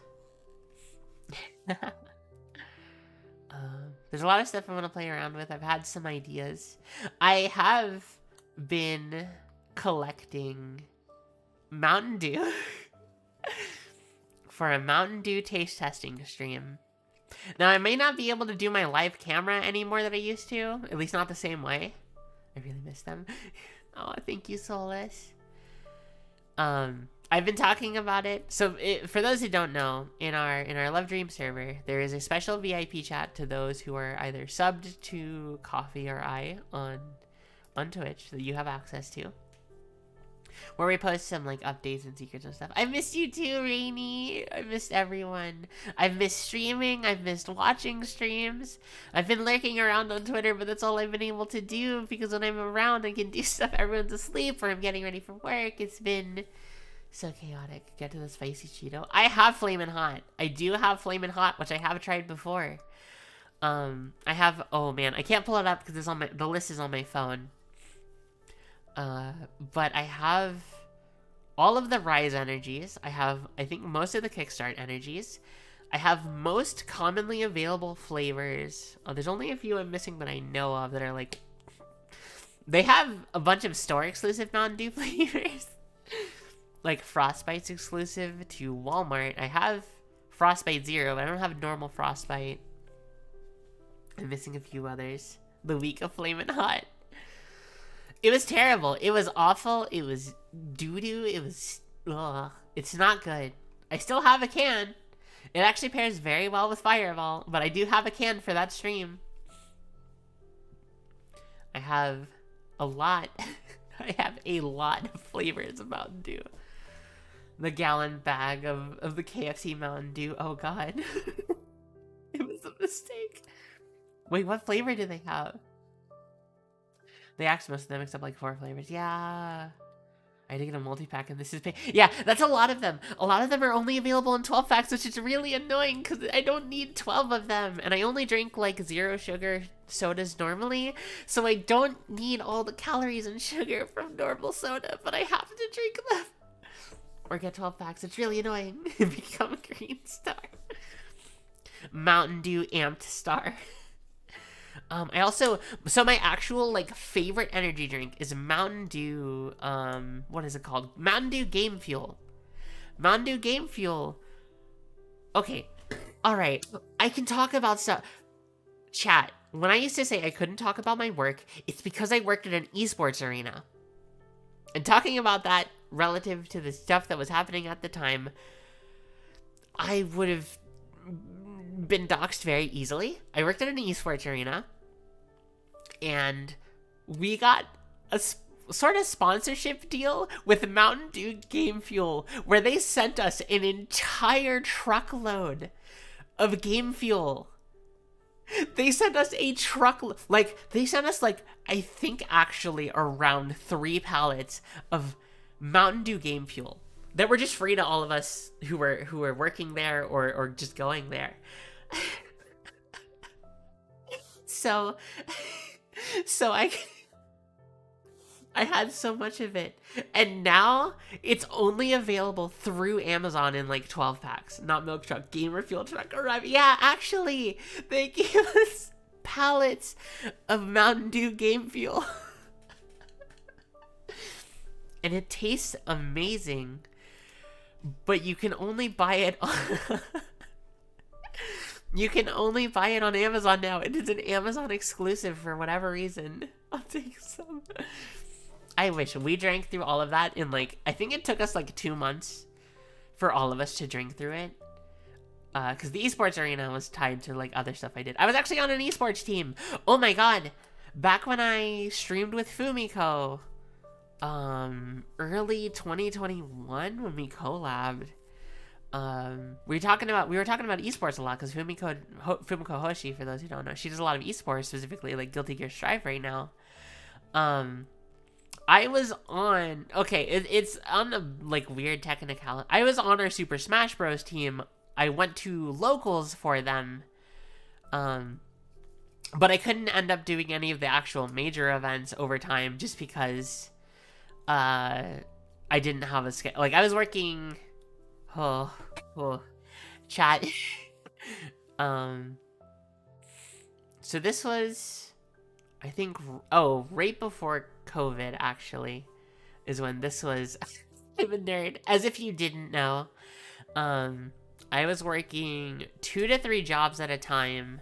There's a lot of stuff I want to play around with. I've had some ideas. I have been collecting Mountain Dew for a Mountain Dew taste testing stream. Now, I may not be able to do my live camera anymore that I used to. At least not the same way. I really miss them. Oh, thank you, Solus. I've been talking about it. So, for those who don't know, in our Love Dream server, there is a special VIP chat to those who are either subbed to Coffee or I on Twitch that you have access to, where we post some like updates and secrets and stuff. I missed you too, Rainy. I missed everyone. I've missed streaming. I've missed watching streams. I've been lurking around on Twitter, but that's all I've been able to do because when I'm around, I can do stuff. Everyone's asleep or I'm getting ready for work. It's been so chaotic. Get to the spicy Cheeto. I have Flamin' Hot. I do have Flamin' Hot, which I have tried before. I have. Oh man, I can't pull it up because it's on the list is on my phone. But I have all of the Rise energies. I have, I think, most of the Kickstart energies. I have most commonly available flavors. There's only a few I'm missing that I know of that are like... They have a bunch of store-exclusive Mountain Dew flavors. Like Frostbite's exclusive to Walmart. I have Frostbite Zero, but I don't have normal Frostbite. I'm missing a few others. The week of Flamin' Hot. It was terrible. It was awful. It was doo-doo. It was... Ugh. It's not good. I still have a can. It actually pairs very well with Fireball, but I do have a can for that stream. I have a lot. I have a lot of flavors of Mountain Dew. The gallon bag of the KFC Mountain Dew. Oh, God. It was a mistake. Wait, what flavor do they have? They asked most of them except like 4 flavors. Yeah. I had to get a multi-pack and this is yeah, that's a lot of them. A lot of them are only available in 12 packs, which is really annoying because I don't need 12 of them. And I only drink like 0 sugar sodas normally. So I don't need all the calories and sugar from normal soda, but I have to drink them. Or get 12 packs. It's really annoying. Become a green star. Mountain Dew Amped Star. I also, so my actual, like, favorite energy drink is Mountain Dew, what is it called? Mountain Dew Game Fuel. Mountain Dew Game Fuel. Okay, alright, I can talk about stuff. Chat, when I used to say I couldn't talk about my work, it's because I worked at an esports arena. And talking about that relative to the stuff that was happening at the time, I would have been doxxed very easily. I worked at an esports arena, and we got a sort of sponsorship deal with Mountain Dew Game Fuel, where they sent us an entire truckload of Game Fuel. They sent us a truckload, like, they sent us, like, I think actually around 3 pallets of Mountain Dew Game Fuel that were just free to all of us who were working there or just going there. So I had so much of it, and now it's only available through Amazon in like 12 packs. Not Milk Truck, Gamer Fuel Truck arrived. Yeah, actually, they gave us pallets of Mountain Dew Game Fuel. And it tastes amazing, but you can only buy it on you can only buy it on Amazon now. It is an Amazon exclusive for whatever reason. take some. I wish we drank through all of that in like, I think it took us like 2 months for all of us to drink through it. Because the esports arena was tied to like other stuff I did. I was actually on an esports team. Oh my god. Back when I streamed with Fumiko, early 2021 when we collabed, we were talking about esports a lot because Fumiko Hoshi, for those who don't know, she does a lot of esports, specifically like Guilty Gear Strive right now. I was on, okay, it's on a like weird technicality. I was on our Super Smash Bros team. I went to locals for them, but I couldn't end up doing any of the actual major events over time just because I didn't have a schedule. Like, I was working, chat. So this was, I think, right before COVID, actually, is when this was. I'm a nerd, as if you didn't know. I was working 2 to 3 jobs at a time.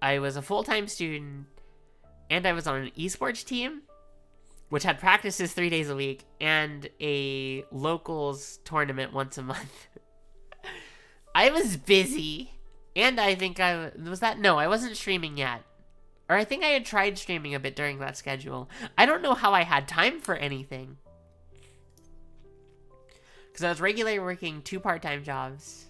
I was a full-time student, and I was on an esports team, which had practices 3 days a week, and a locals tournament once a month. I was busy, and I think I wasn't streaming yet. Or I think I had tried streaming a bit during that schedule. I don't know how I had time for anything. Because I was regularly working 2 part-time jobs,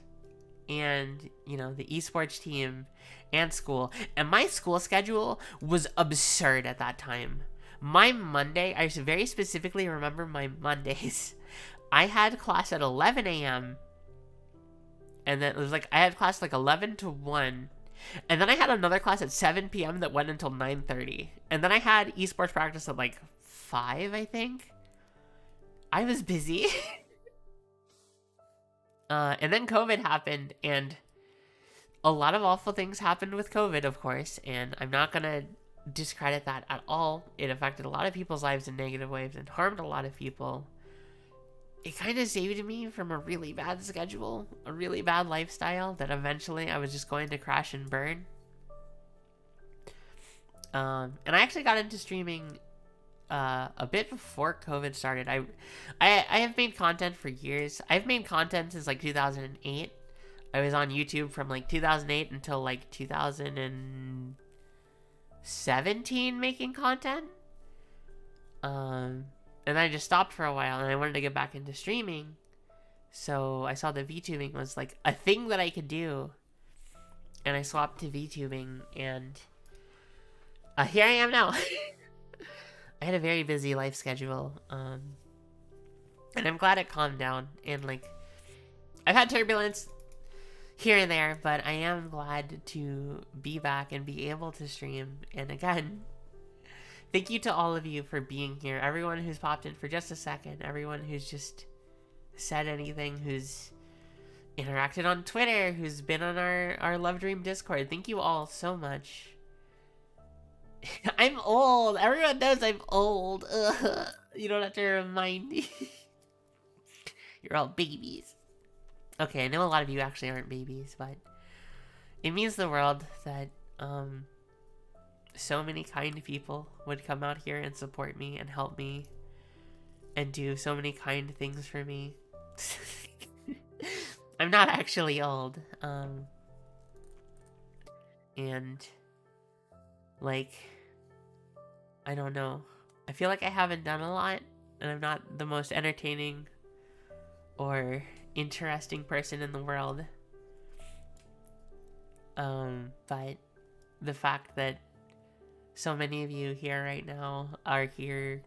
and, you know, the esports team, and school. And my school schedule was absurd at that time. My Monday, I very specifically remember my Mondays. I had class at 11 a.m. And then it was like, I had class like 11 to 1. And then I had another class at 7 p.m. that went until 9:30. And then I had esports practice at like 5, I think. I was busy. And then COVID happened, and a lot of awful things happened with COVID, of course, and I'm not gonna discredit that at all. It affected a lot of people's lives in negative ways and harmed a lot of people. It kind of saved me from a really bad schedule, a really bad lifestyle that eventually I was just going to crash and burn. And I actually got into streaming a bit before COVID started. I have made content for years. I've made content since like 2008. I was on YouTube from like 2008 until like 2017 making content. And then I just stopped for a while, and I wanted to get back into streaming. So I saw that VTubing was like a thing that I could do, and I swapped to VTubing, and here I am now. I had a very busy life schedule, and I'm glad it calmed down, and like, I've had turbulence here and there, but I am glad to be back and be able to stream. And again, thank you to all of you for being here, everyone who's popped in for just a second, everyone who's just said anything, who's interacted on Twitter, who's been on our Love Dream Discord. Thank you all so much. I'm old. Everyone knows I'm old. Ugh. You don't have to remind me. You're all babies. Okay, I know a lot of you actually aren't babies, but it means the world that so many kind people would come out here and support me and help me and do so many kind things for me. I'm not actually old. And like, I don't know. I feel like I haven't done a lot, and I'm not the most entertaining or interesting person in the world. But the fact that so many of you here right now are here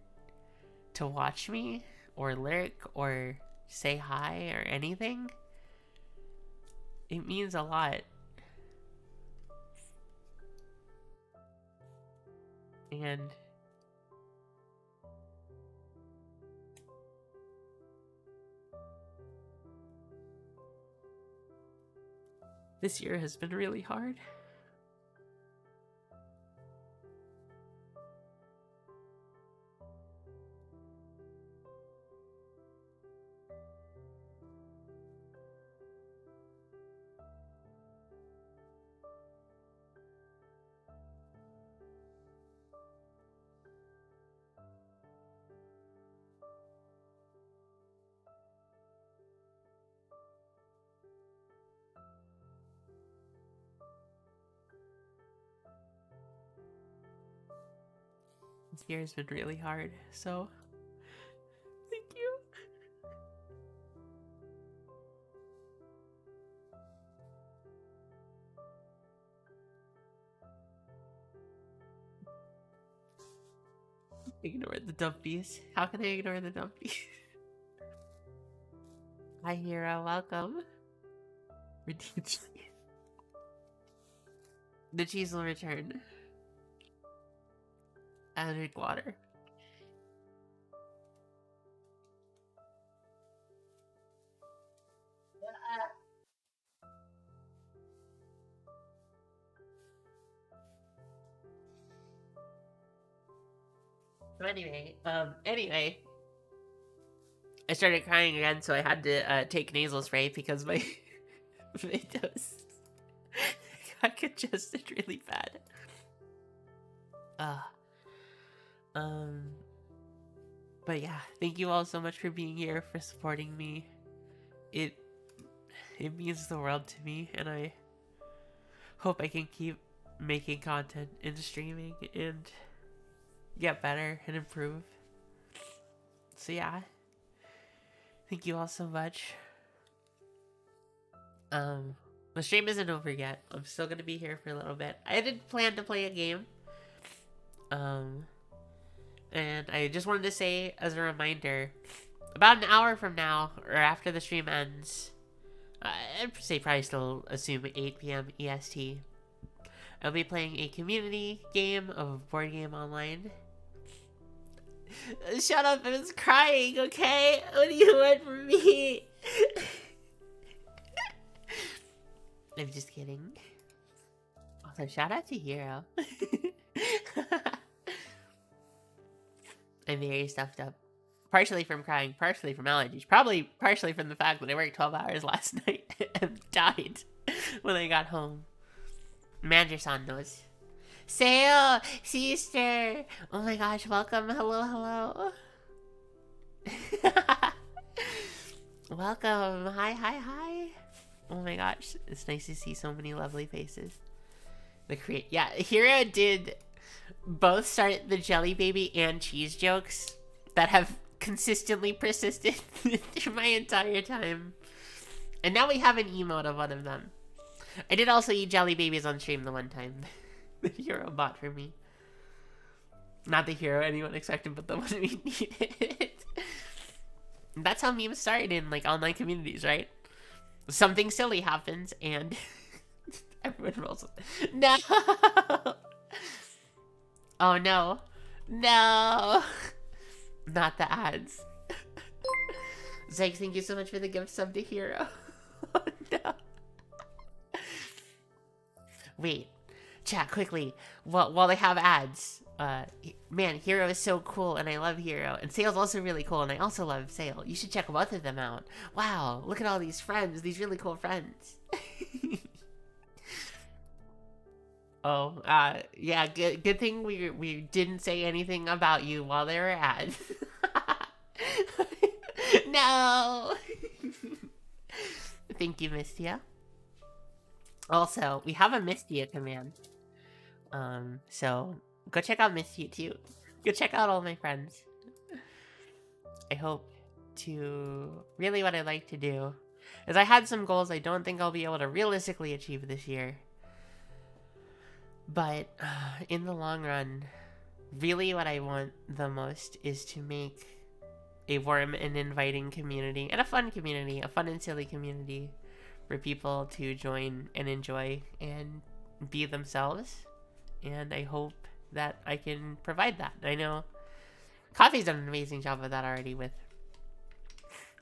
to watch me, or lurk, or say hi, or anything, it means a lot. And this year has been really hard. year has been really hard, so thank you. Ignore the dumpies. How can I ignore the dumpies? Hi, Hero. Welcome. The cheese will return. I drink water. So anyway, I started crying again, so I had to take nasal spray because my my nose got congested really bad. But yeah, thank you all so much for being here, for supporting me. It means the world to me, and I hope I can keep making content and streaming and get better and improve. So yeah, thank you all so much. The stream isn't over yet. I'm still gonna be here for a little bit. I did plan to play a game. And I just wanted to say as a reminder, about an hour from now, or after the stream ends, I'd say probably still assume 8 p.m. EST, I'll be playing a community game of Board Game Online. Shut up, I was crying, okay? What do you want from me? I'm just kidding. Also, shout out to Hero. I'm very stuffed up. Partially from crying, partially from allergies. Probably partially from the fact that I worked 12 hours last night and died when I got home. Manager-san knows. Sail! Sister! Oh my gosh, welcome. Hello, hello. Welcome. Hi. Oh my gosh, it's nice to see so many lovely faces. Yeah, Hero did both start the Jelly Baby and cheese jokes that have consistently persisted through my entire time. And now we have an emote of one of them. I did also eat Jelly Babies on stream the one time. The Hero bought for me. Not the Hero anyone expected, but the one we needed. That's how memes started in like online communities, right? Something silly happens and everyone rolls. No! Oh no. No! Not the ads. Zach, thank you so much for the gift sub to Hero. Oh no. Wait. Chat, quickly. While they have ads. Man, Hero is so cool and I love Hero. And Sail's also really cool and I also love Sail. You should check both of them out. Wow, look at all these friends. These really cool friends. Oh, yeah, good thing we didn't say anything about you while they were ads. No! Thank you, Mistia. Also, we have a Mistia command. So go check out Mistia too. Go check out all my friends. I hope to... Really what I'd like to do is I had some goals I don't think I'll be able to realistically achieve this year. But in the long run, really what I want the most is to make a warm and inviting community, and a fun and silly community for people to join and enjoy and be themselves. And I hope that I can provide that. I know Coffee's done an amazing job of that already with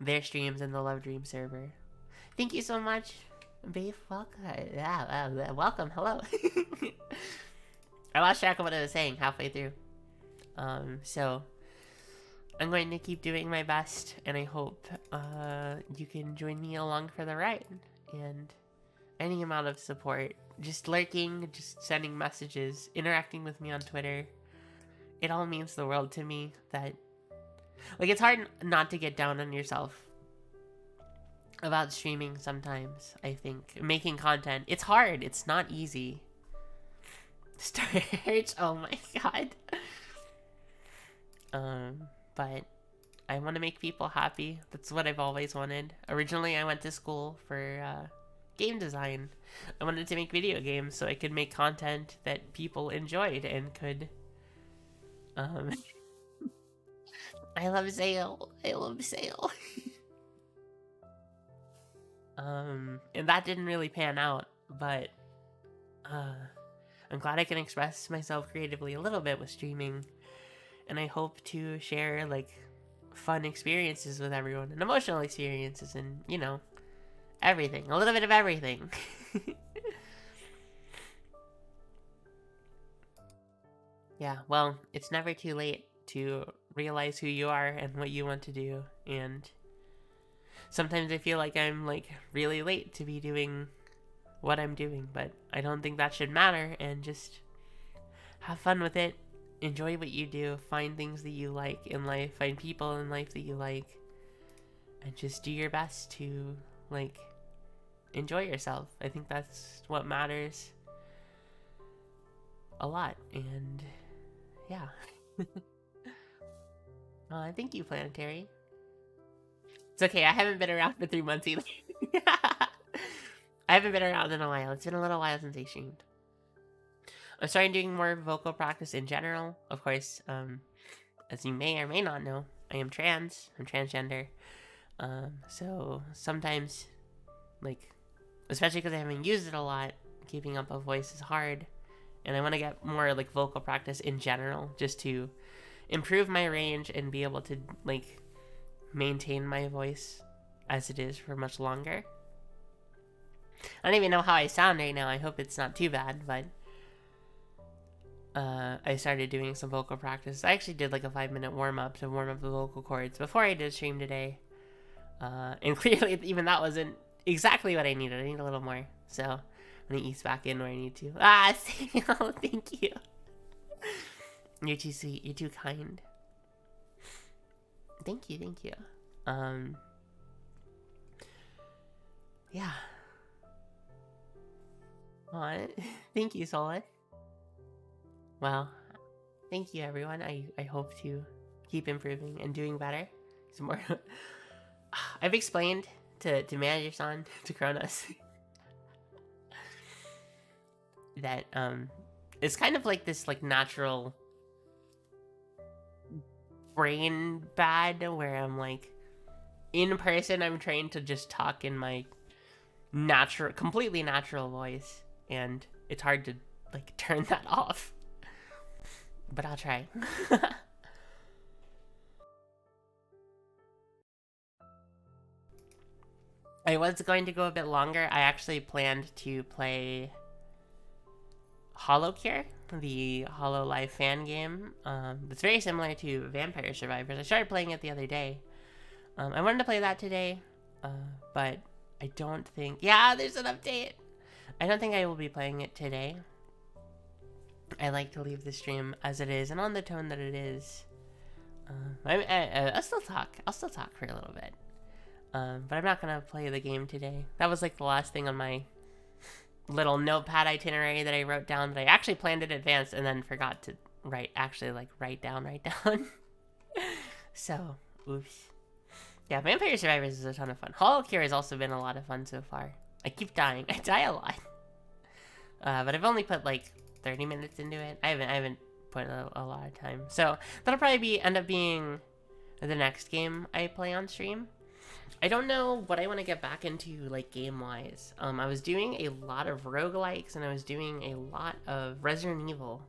their streams and the Love Dream server. Thank you so much. Babe, welcome, hello. I lost track of what I was saying halfway through. So I'm going to keep doing my best, and I hope you can join me along for the ride. And any amount of support, just lurking, just sending messages, interacting with me on Twitter, it all means the world to me. That, like, it's hard not to get down on yourself about streaming sometimes. I think making content, it's hard, it's not easy. Starch, oh my god. But I want to make people happy. That's what I've always wanted. Originally, I went to school for game design. I wanted to make video games so I could make content that people enjoyed and could. I love Zale. I love Zale. And that didn't really pan out, but I'm glad I can express myself creatively a little bit with streaming, and I hope to share like fun experiences with everyone and emotional experiences and, you know, everything. A little bit of everything. Yeah, well, it's never too late to realize who you are and what you want to do, and sometimes I feel like I'm like really late to be doing what I'm doing, but I don't think that should matter, and just have fun with it. Enjoy what you do. Find things that you like in life. Find people in life that you like. And just do your best to, like, enjoy yourself. I think that's what matters a lot. And, yeah. Thank you, Planetary. It's okay, I haven't been around for 3 months either. I haven't been around in a while. It's been a little while since I streamed. I'm starting doing more vocal practice in general. Of course, as you may or may not know, I am trans. I'm transgender. So sometimes, like, especially because I haven't used it a lot, keeping up a voice is hard. And I want to get more, like, vocal practice in general, just to improve my range and be able to, like, maintain my voice as it is for much longer. I don't even know how I sound right now. I hope it's not too bad, but I started doing some vocal practice. I actually did like a 5-minute warm-up to warm up the vocal cords before I did stream today. And clearly even that wasn't exactly what I needed. I need a little more. So I'm gonna ease back in where I need to. Oh, thank you. You're too sweet. You're too kind. Thank you, thank you. Yeah. Aw, thank you, Solid. Well, thank you, everyone. I hope to keep improving and doing better. Some more. I've explained to Manager-san, to Kronos, that it's kind of like this like natural brain bad where I'm like, in person I'm trained to just talk in my natural, completely natural voice, and it's hard to like turn that off. But I'll try. I was going to go a bit longer. I actually planned to play Hollow Cure, the Hololive fan game. It's very similar to Vampire Survivors. I started playing it the other day. I wanted to play that today, but I don't think... Yeah, there's an update! I don't think I will be playing it today. I like to leave the stream as it is and on the tone that it is. I'll still talk. I'll still talk for a little bit. But I'm not gonna play the game today. That was like the last thing on my little notepad itinerary that I wrote down, that I actually planned in advance and then forgot to write down. So, oops. Yeah, Vampire Survivors is a ton of fun. Hollow Cure has also been a lot of fun so far. I keep dying. I die a lot. But I've only put like 30 minutes into it. I haven't put a lot of time. So that'll probably end up being the next game I play on stream. I don't know what I want to get back into, like, game-wise. I was doing a lot of roguelikes, and I was doing a lot of Resident Evil.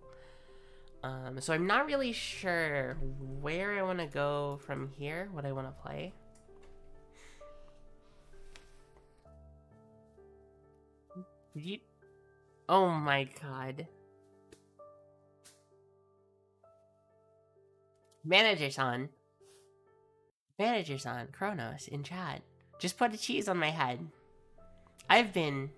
So I'm not really sure where I want to go from here, what I want to play. Oh my god. Manager-san, Kronos, in chat. Just put a cheese on my head. I've been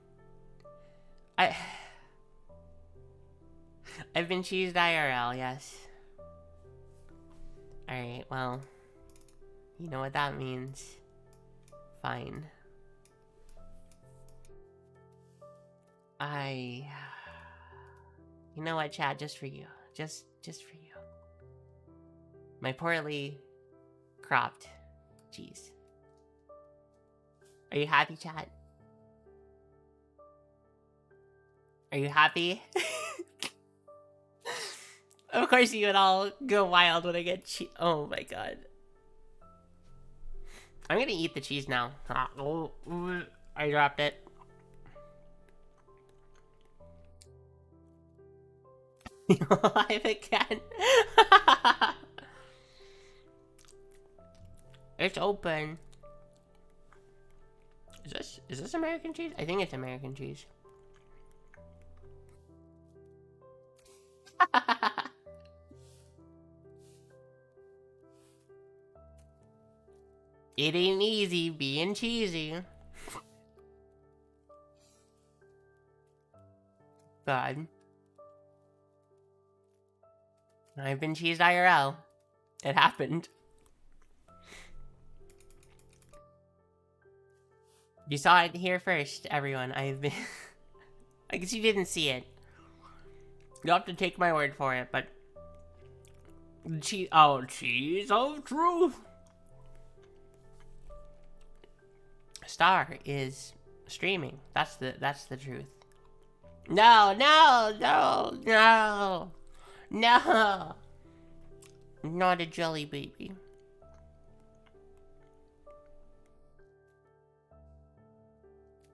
cheesed IRL, yes. Alright, well, you know what that means. Fine. You know what, chat, just for you. Just for you. My poorly cropped cheese. Are you happy, chat? Are you happy? Of course you would all go wild when I get cheese. Oh my god. I'm gonna eat the cheese now. I dropped it. Live again. It's open. Is this American cheese? I think it's American cheese. It ain't easy being cheesy. God. I've been cheesed IRL. It happened. You saw it here first, everyone. I've been... I guess you didn't see it. You'll have to take my word for it, but... Cheese of truth! Star is streaming. That's the truth. No! Not a jelly baby.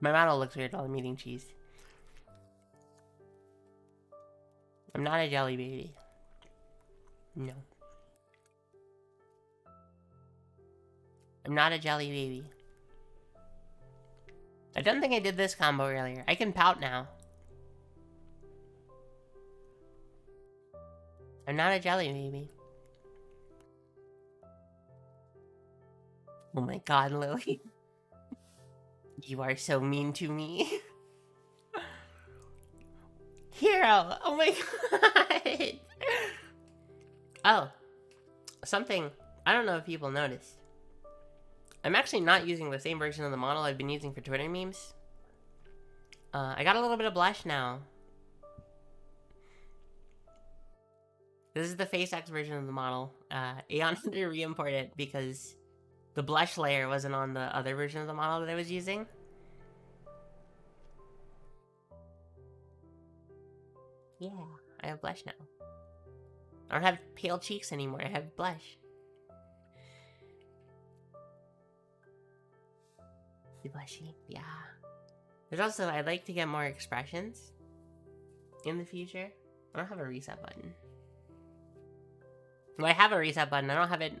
My model looks weird while I'm eating cheese. I'm not a jelly baby. No. I'm not a jelly baby. I don't think I did this combo earlier. I can pout now. I'm not a jelly baby. Oh my god, Lily. You are so mean to me. Hero! Oh my god! Oh. Something I don't know if people noticed. I'm actually not using the same version of the model I've been using for Twitter memes. I got a little bit of blush now. This is the Face X version of the model. Aeon had to re-import it because the blush layer wasn't on the other version of the model that I was using. Yeah, I have blush now. I don't have pale cheeks anymore, I have blush. You blushy? Yeah. There's also, I'd like to get more expressions in the future. I don't have a reset button. Well, I have a reset button, I don't have it.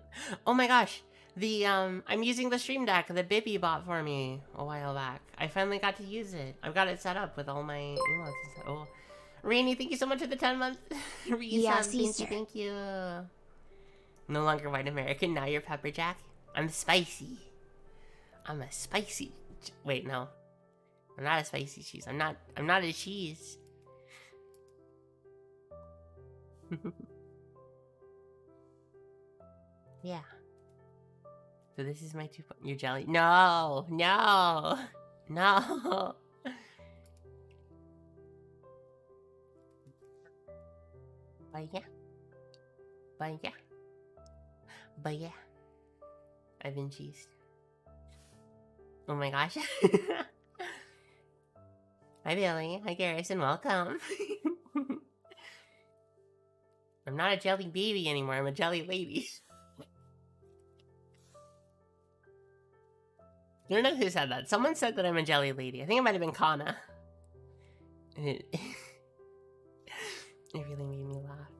Oh my gosh! I'm using the stream deck that Bibby bought for me a while back. I finally got to use it. I've got it set up with all my emotes and stuff. Oh. Rainy, thank you so much for the 10-month resub. Yeah, Thank you. No longer white American, now you're Pepper Jack. I'm spicy. I'm a spicy... Wait, no. I'm not a spicy cheese. I'm not a cheese. Yeah. So this is my your jelly. No! No! No! But yeah. But yeah. But yeah. I've been cheesed. Oh my gosh. Hi Billy. Hi Garrison. Welcome. I'm not a jelly baby anymore. I'm a jelly lady. I don't know who said that. Someone said that I'm a jelly lady. I think it might have been Kana. And it really made me laugh.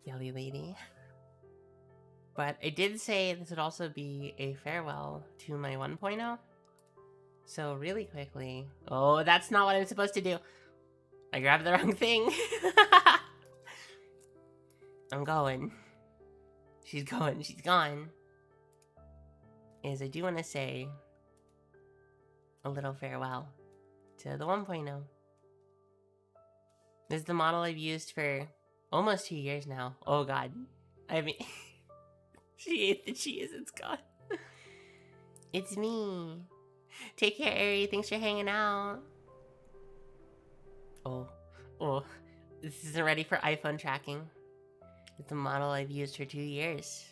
Jelly lady. But I did say this would also be a farewell to my 1.0. So really quickly... Oh, that's not what I'm supposed to do. I grabbed the wrong thing. I'm going. She's going. She's gone. I do want to say a little farewell to the 1.0. This is the model I've used for almost 2 years now. Oh god. I mean... She ate the cheese, it's gone. It's me. Take care, Ari. Thanks for hanging out. Oh. This isn't ready for iPhone tracking. It's a model I've used for 2 years.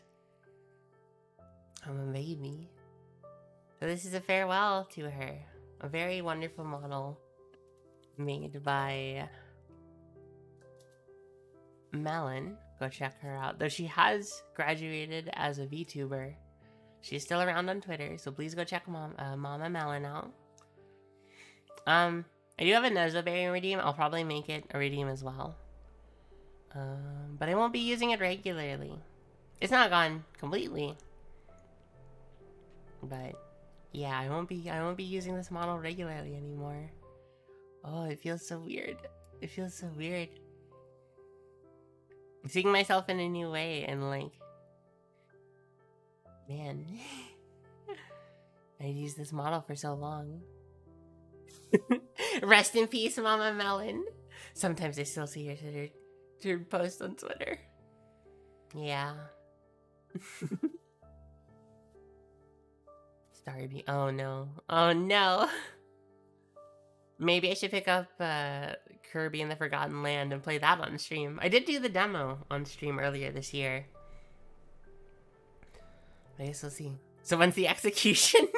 I'm a baby. So this is a farewell to her. A very wonderful model made by Melon. Go check her out. Though she has graduated as a VTuber, she's still around on Twitter, so please go check Mama Melon out. I do have a Nezoberry redeem. I'll probably make it a redeem as well. But I won't be using it regularly. It's not gone completely. But yeah, I won't be using this model regularly anymore. Oh, it feels so weird. It feels so weird. I'm seeing myself in a new way, and like, man, I used this model for so long. Rest in peace, Mama Melon. Sometimes I still see her post on Twitter. Yeah. Starby. Oh no. Oh no. Maybe I should pick up Kirby in the Forgotten Land and play that on stream. I did do the demo on stream earlier this year. I guess we'll see. So when's the execution?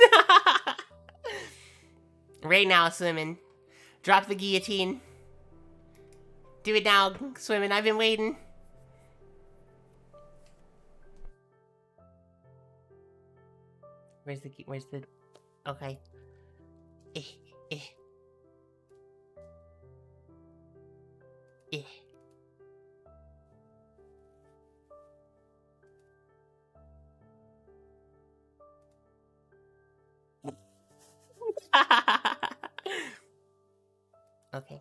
Right now, Swimming. Drop the guillotine. Do it now, Swimming. I've been waiting. Where's the... Okay. Eh. Okay.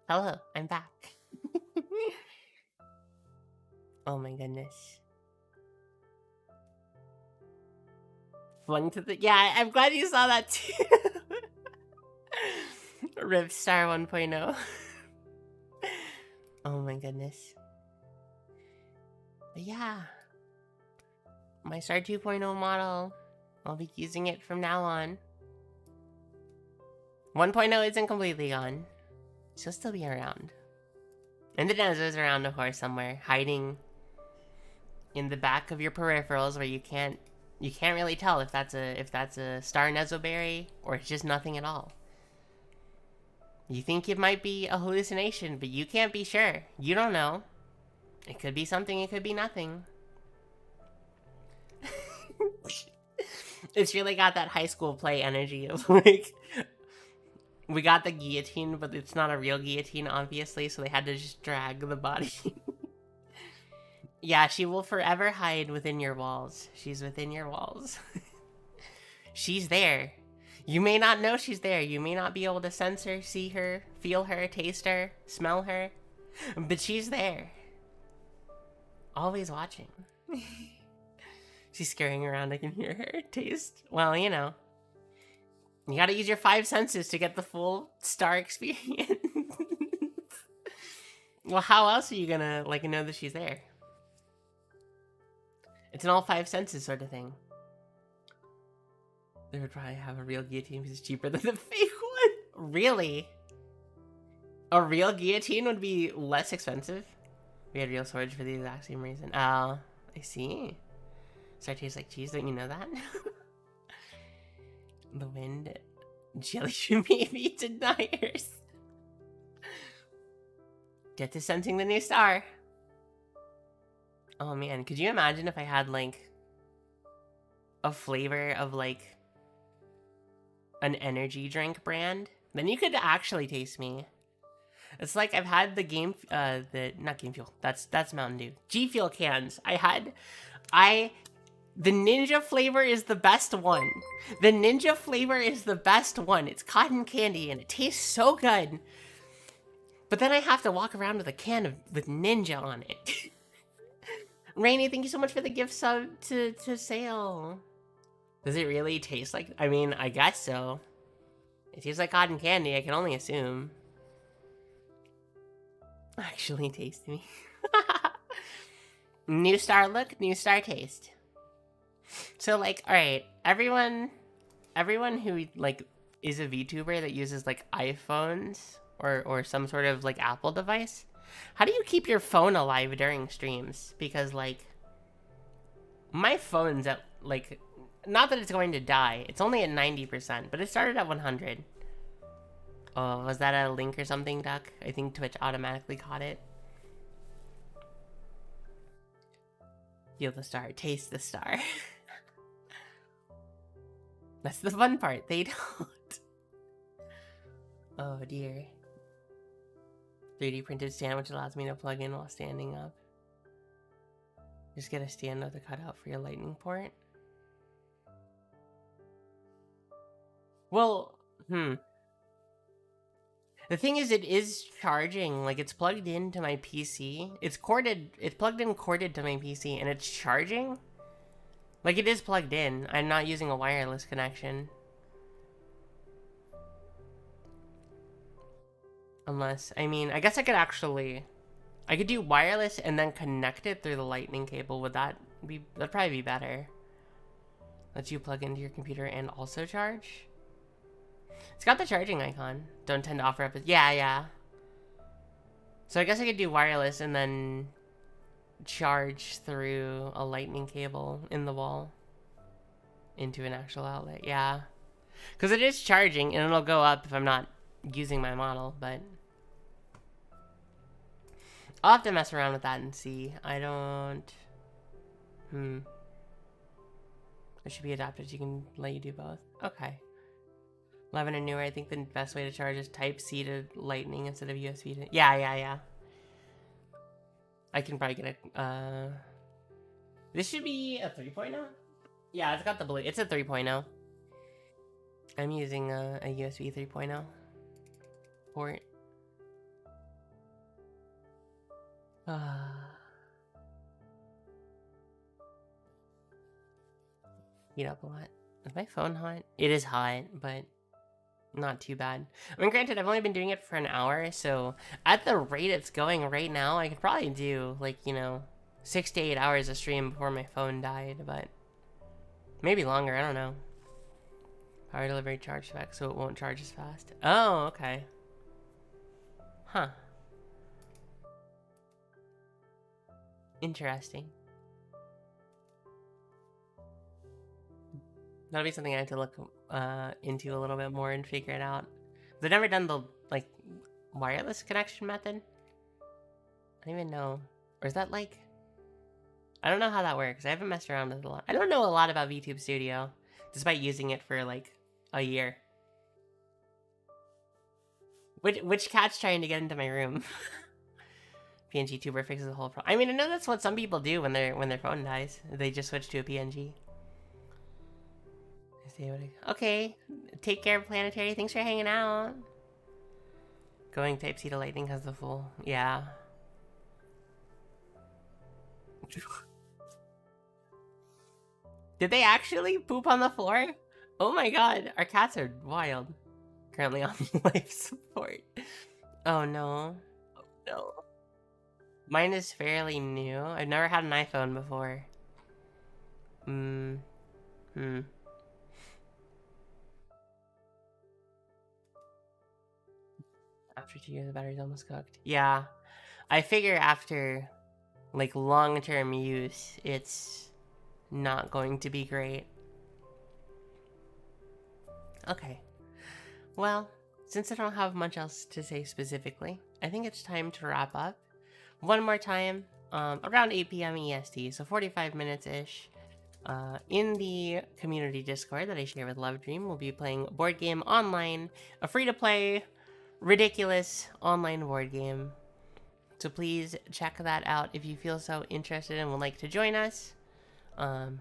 Hello, I'm back. Oh my goodness. Flung to the... Yeah, I'm glad you saw that too. Rip Star 1.0. Oh my goodness. But yeah. My Star 2.0 model. I'll be using it from now on. 1.0 isn't completely gone. She'll still be around. And the Nezo's around, of course, somewhere. Hiding in the back of your peripherals where you can't really tell if that's a Star Nezoberry or it's just nothing at all. You think it might be a hallucination, but you can't be sure. You don't know. It could be something, it could be nothing. It's really got that high school play energy of like, we got the guillotine, but it's not a real guillotine, obviously, so they had to just drag the body. Yeah, she will forever hide within your walls. She's within your walls. She's there. You may not know she's there. You may not be able to sense her, see her, feel her, taste her, smell her. But she's there. Always watching. She's scurrying around. I can hear her taste. Well, you know. You gotta use your 5 senses to get the full Star experience. Well, how else are you gonna, like, know that she's there? It's an all 5 senses sort of thing. They would probably have a real guillotine because it's cheaper than the fake one. Really? A real guillotine would be less expensive? We had real swords for the exact same reason. Oh, I see. Star tastes like cheese, don't you know that? The wind. Jellyfish maybe deniers. Get to sensing the new star. Oh man, could you imagine if I had like a flavor of like an energy drink brand? Then you could actually taste me. It's like I've had the not Game Fuel. That's Mountain Dew. G Fuel cans. The Ninja flavor is the best one. The Ninja flavor is the best one. It's cotton candy and it tastes so good. But then I have to walk around with a can with Ninja on it. Rainy, thank you so much for the gift sub to Sale. Does it really taste like... I mean, I guess so. It tastes like cotton candy, I can only assume. Actually taste me. New star look, new star taste. So, like, alright, everyone who, like, is a VTuber that uses, like, iPhones or some sort of, like, Apple device, How do you keep your phone alive during streams? Because, like, my phone's at, like, not that it's going to die. It's only at 90%, but it started at 100. Oh, was that a link or something, Duck? I think Twitch automatically caught it. Feel the star, taste the star. That's the fun part. They don't. Oh, dear. 3D printed stand, which allows me to plug in while standing up. Just get a stand with a cutout for your lightning port. Well, The thing is, it is charging. Like, it's plugged into my PC. It's corded. It's plugged in corded to my PC, and it's charging. Like, it is plugged in. I'm not using a wireless connection. Unless, I mean, I guess I could actually... I could do wireless and then connect it through the lightning cable. Would that be... That'd probably be better. Let you plug into your computer and also charge? It's got the charging icon. Don't tend to offer up... Yeah. So I guess I could do wireless and then charge through a lightning cable in the wall into an actual outlet. Yeah. Because it is charging and it'll go up if I'm not using my model, but... I'll have to mess around with that and see. I don't... There should be adapters you can let you do both. Okay. 11 or newer, I think the best way to charge is Type-C to Lightning instead of USB to... Yeah. I can probably get a... This should be a 3.0? Yeah, it's got the blue... It's a 3.0. I'm using a USB 3.0 port. Heat up a lot. Is my phone hot? It is hot, but not too bad. I mean, granted, I've only been doing it for an hour, so at the rate it's going right now, I could probably do, like, 6 to 8 hours of stream before my phone died, but maybe longer, I don't know. Power delivery charge spec, so it won't charge as fast. Oh, okay. Huh. Interesting. That'll be something I have to look into a little bit more and figure it out. I've never done the, like, wireless connection method. I don't even know. Or is that, like... I don't know how that works. I haven't messed around with it a lot. I don't know a lot about VTube Studio, despite using it for, like, a year. Which cat's trying to get into my room? PNG tuber fixes the whole problem. I mean, I know that's what some people do when their phone dies. They just switch to a PNG. Okay, take care, Planetary. Thanks for hanging out. Going Type-C to Lightning has the full... Yeah. Did they actually poop on the floor? Oh my god, our cats are wild. Currently on life support. Oh no. Oh no. Mine is fairly new. I've never had an iPhone before. After 2 years, the battery's almost cooked. Yeah. I figure after, like, long-term use, it's not going to be great. Okay. Well, since I don't have much else to say specifically, I think it's time to wrap up. One more time, around 8 p.m. EST, so 45 minutes-ish. In the community Discord that I share with Love Dream, we'll be playing Board Game Online, a free-to-play, ridiculous online board game. So please check that out if you feel so interested and would like to join us.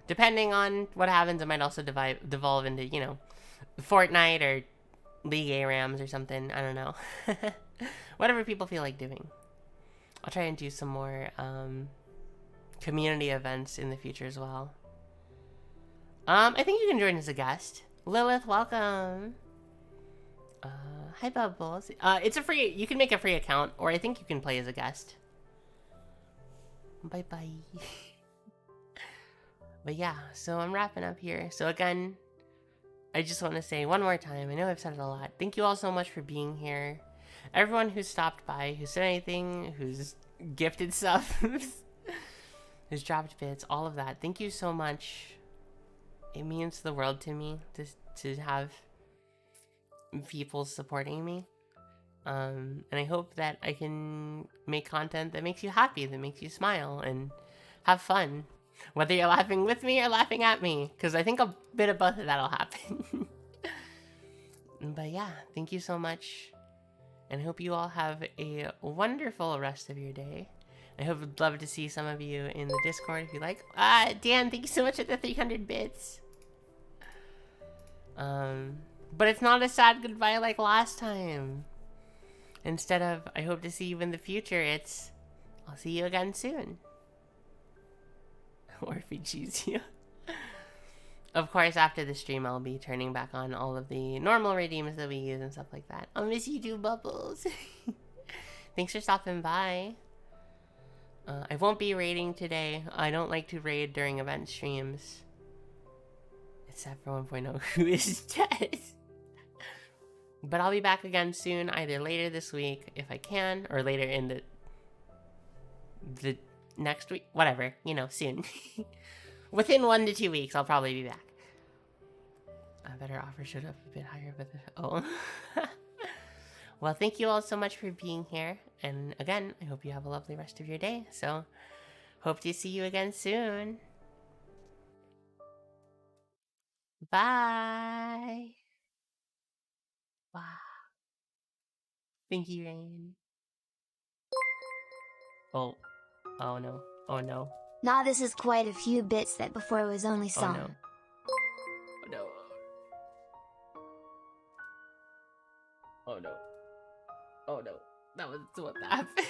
Depending on what happens, it might also devolve into, Fortnite or League ARAMs or something. I don't know. Whatever people feel like doing. I'll try and do some more community events in the future as well. I think you can join as a guest. Lilith, welcome. Hi, Bubbles. It's a free... You can make a free account, or I think you can play as a guest. Bye-bye. But yeah, so I'm wrapping up here. So again, I just want to say one more time, I know I've said it a lot. Thank you all so much for being here. everyone who's stopped by, who said anything, who's gifted stuff, who's dropped bits, all of that. Thank you so much. It means the world to me to have people supporting me. And I hope that I can make content that makes you happy, that makes you smile and have fun. Whether you're laughing with me or laughing at me, because I think a bit of both of that'll happen. But yeah, thank you so much. And I hope you all have a wonderful rest of your day. I hope I'd love to see some of you in the Discord if you like. Dan, thank you so much for the 300 bits. But it's not a sad goodbye like last time. Instead of, I hope to see you in the future, it's, I'll see you again soon. Or if we choose you. Of course, after the stream, I'll be turning back on all of the normal redeems that we use and stuff like that. I'll miss you too, Bubbles. Thanks for stopping by. I won't be raiding today. I don't like to raid during event streams. Except for 1.0, who is dead. But I'll be back again soon, either later this week, if I can, or later in the next week. Whatever, you know, soon. Within 1 to 2 weeks, I'll probably be back. A better offer showed up a bit higher, but oh. Well, thank you all so much for being here. And again, I hope you have a lovely rest of your day. So, hope to see you again soon. Bye. Wow. Thank you, Rain. Oh. Oh no. Oh no. Nah, this is quite a few bits that before was only Oh song. no. Oh no. Oh no. Oh no. That was what happened.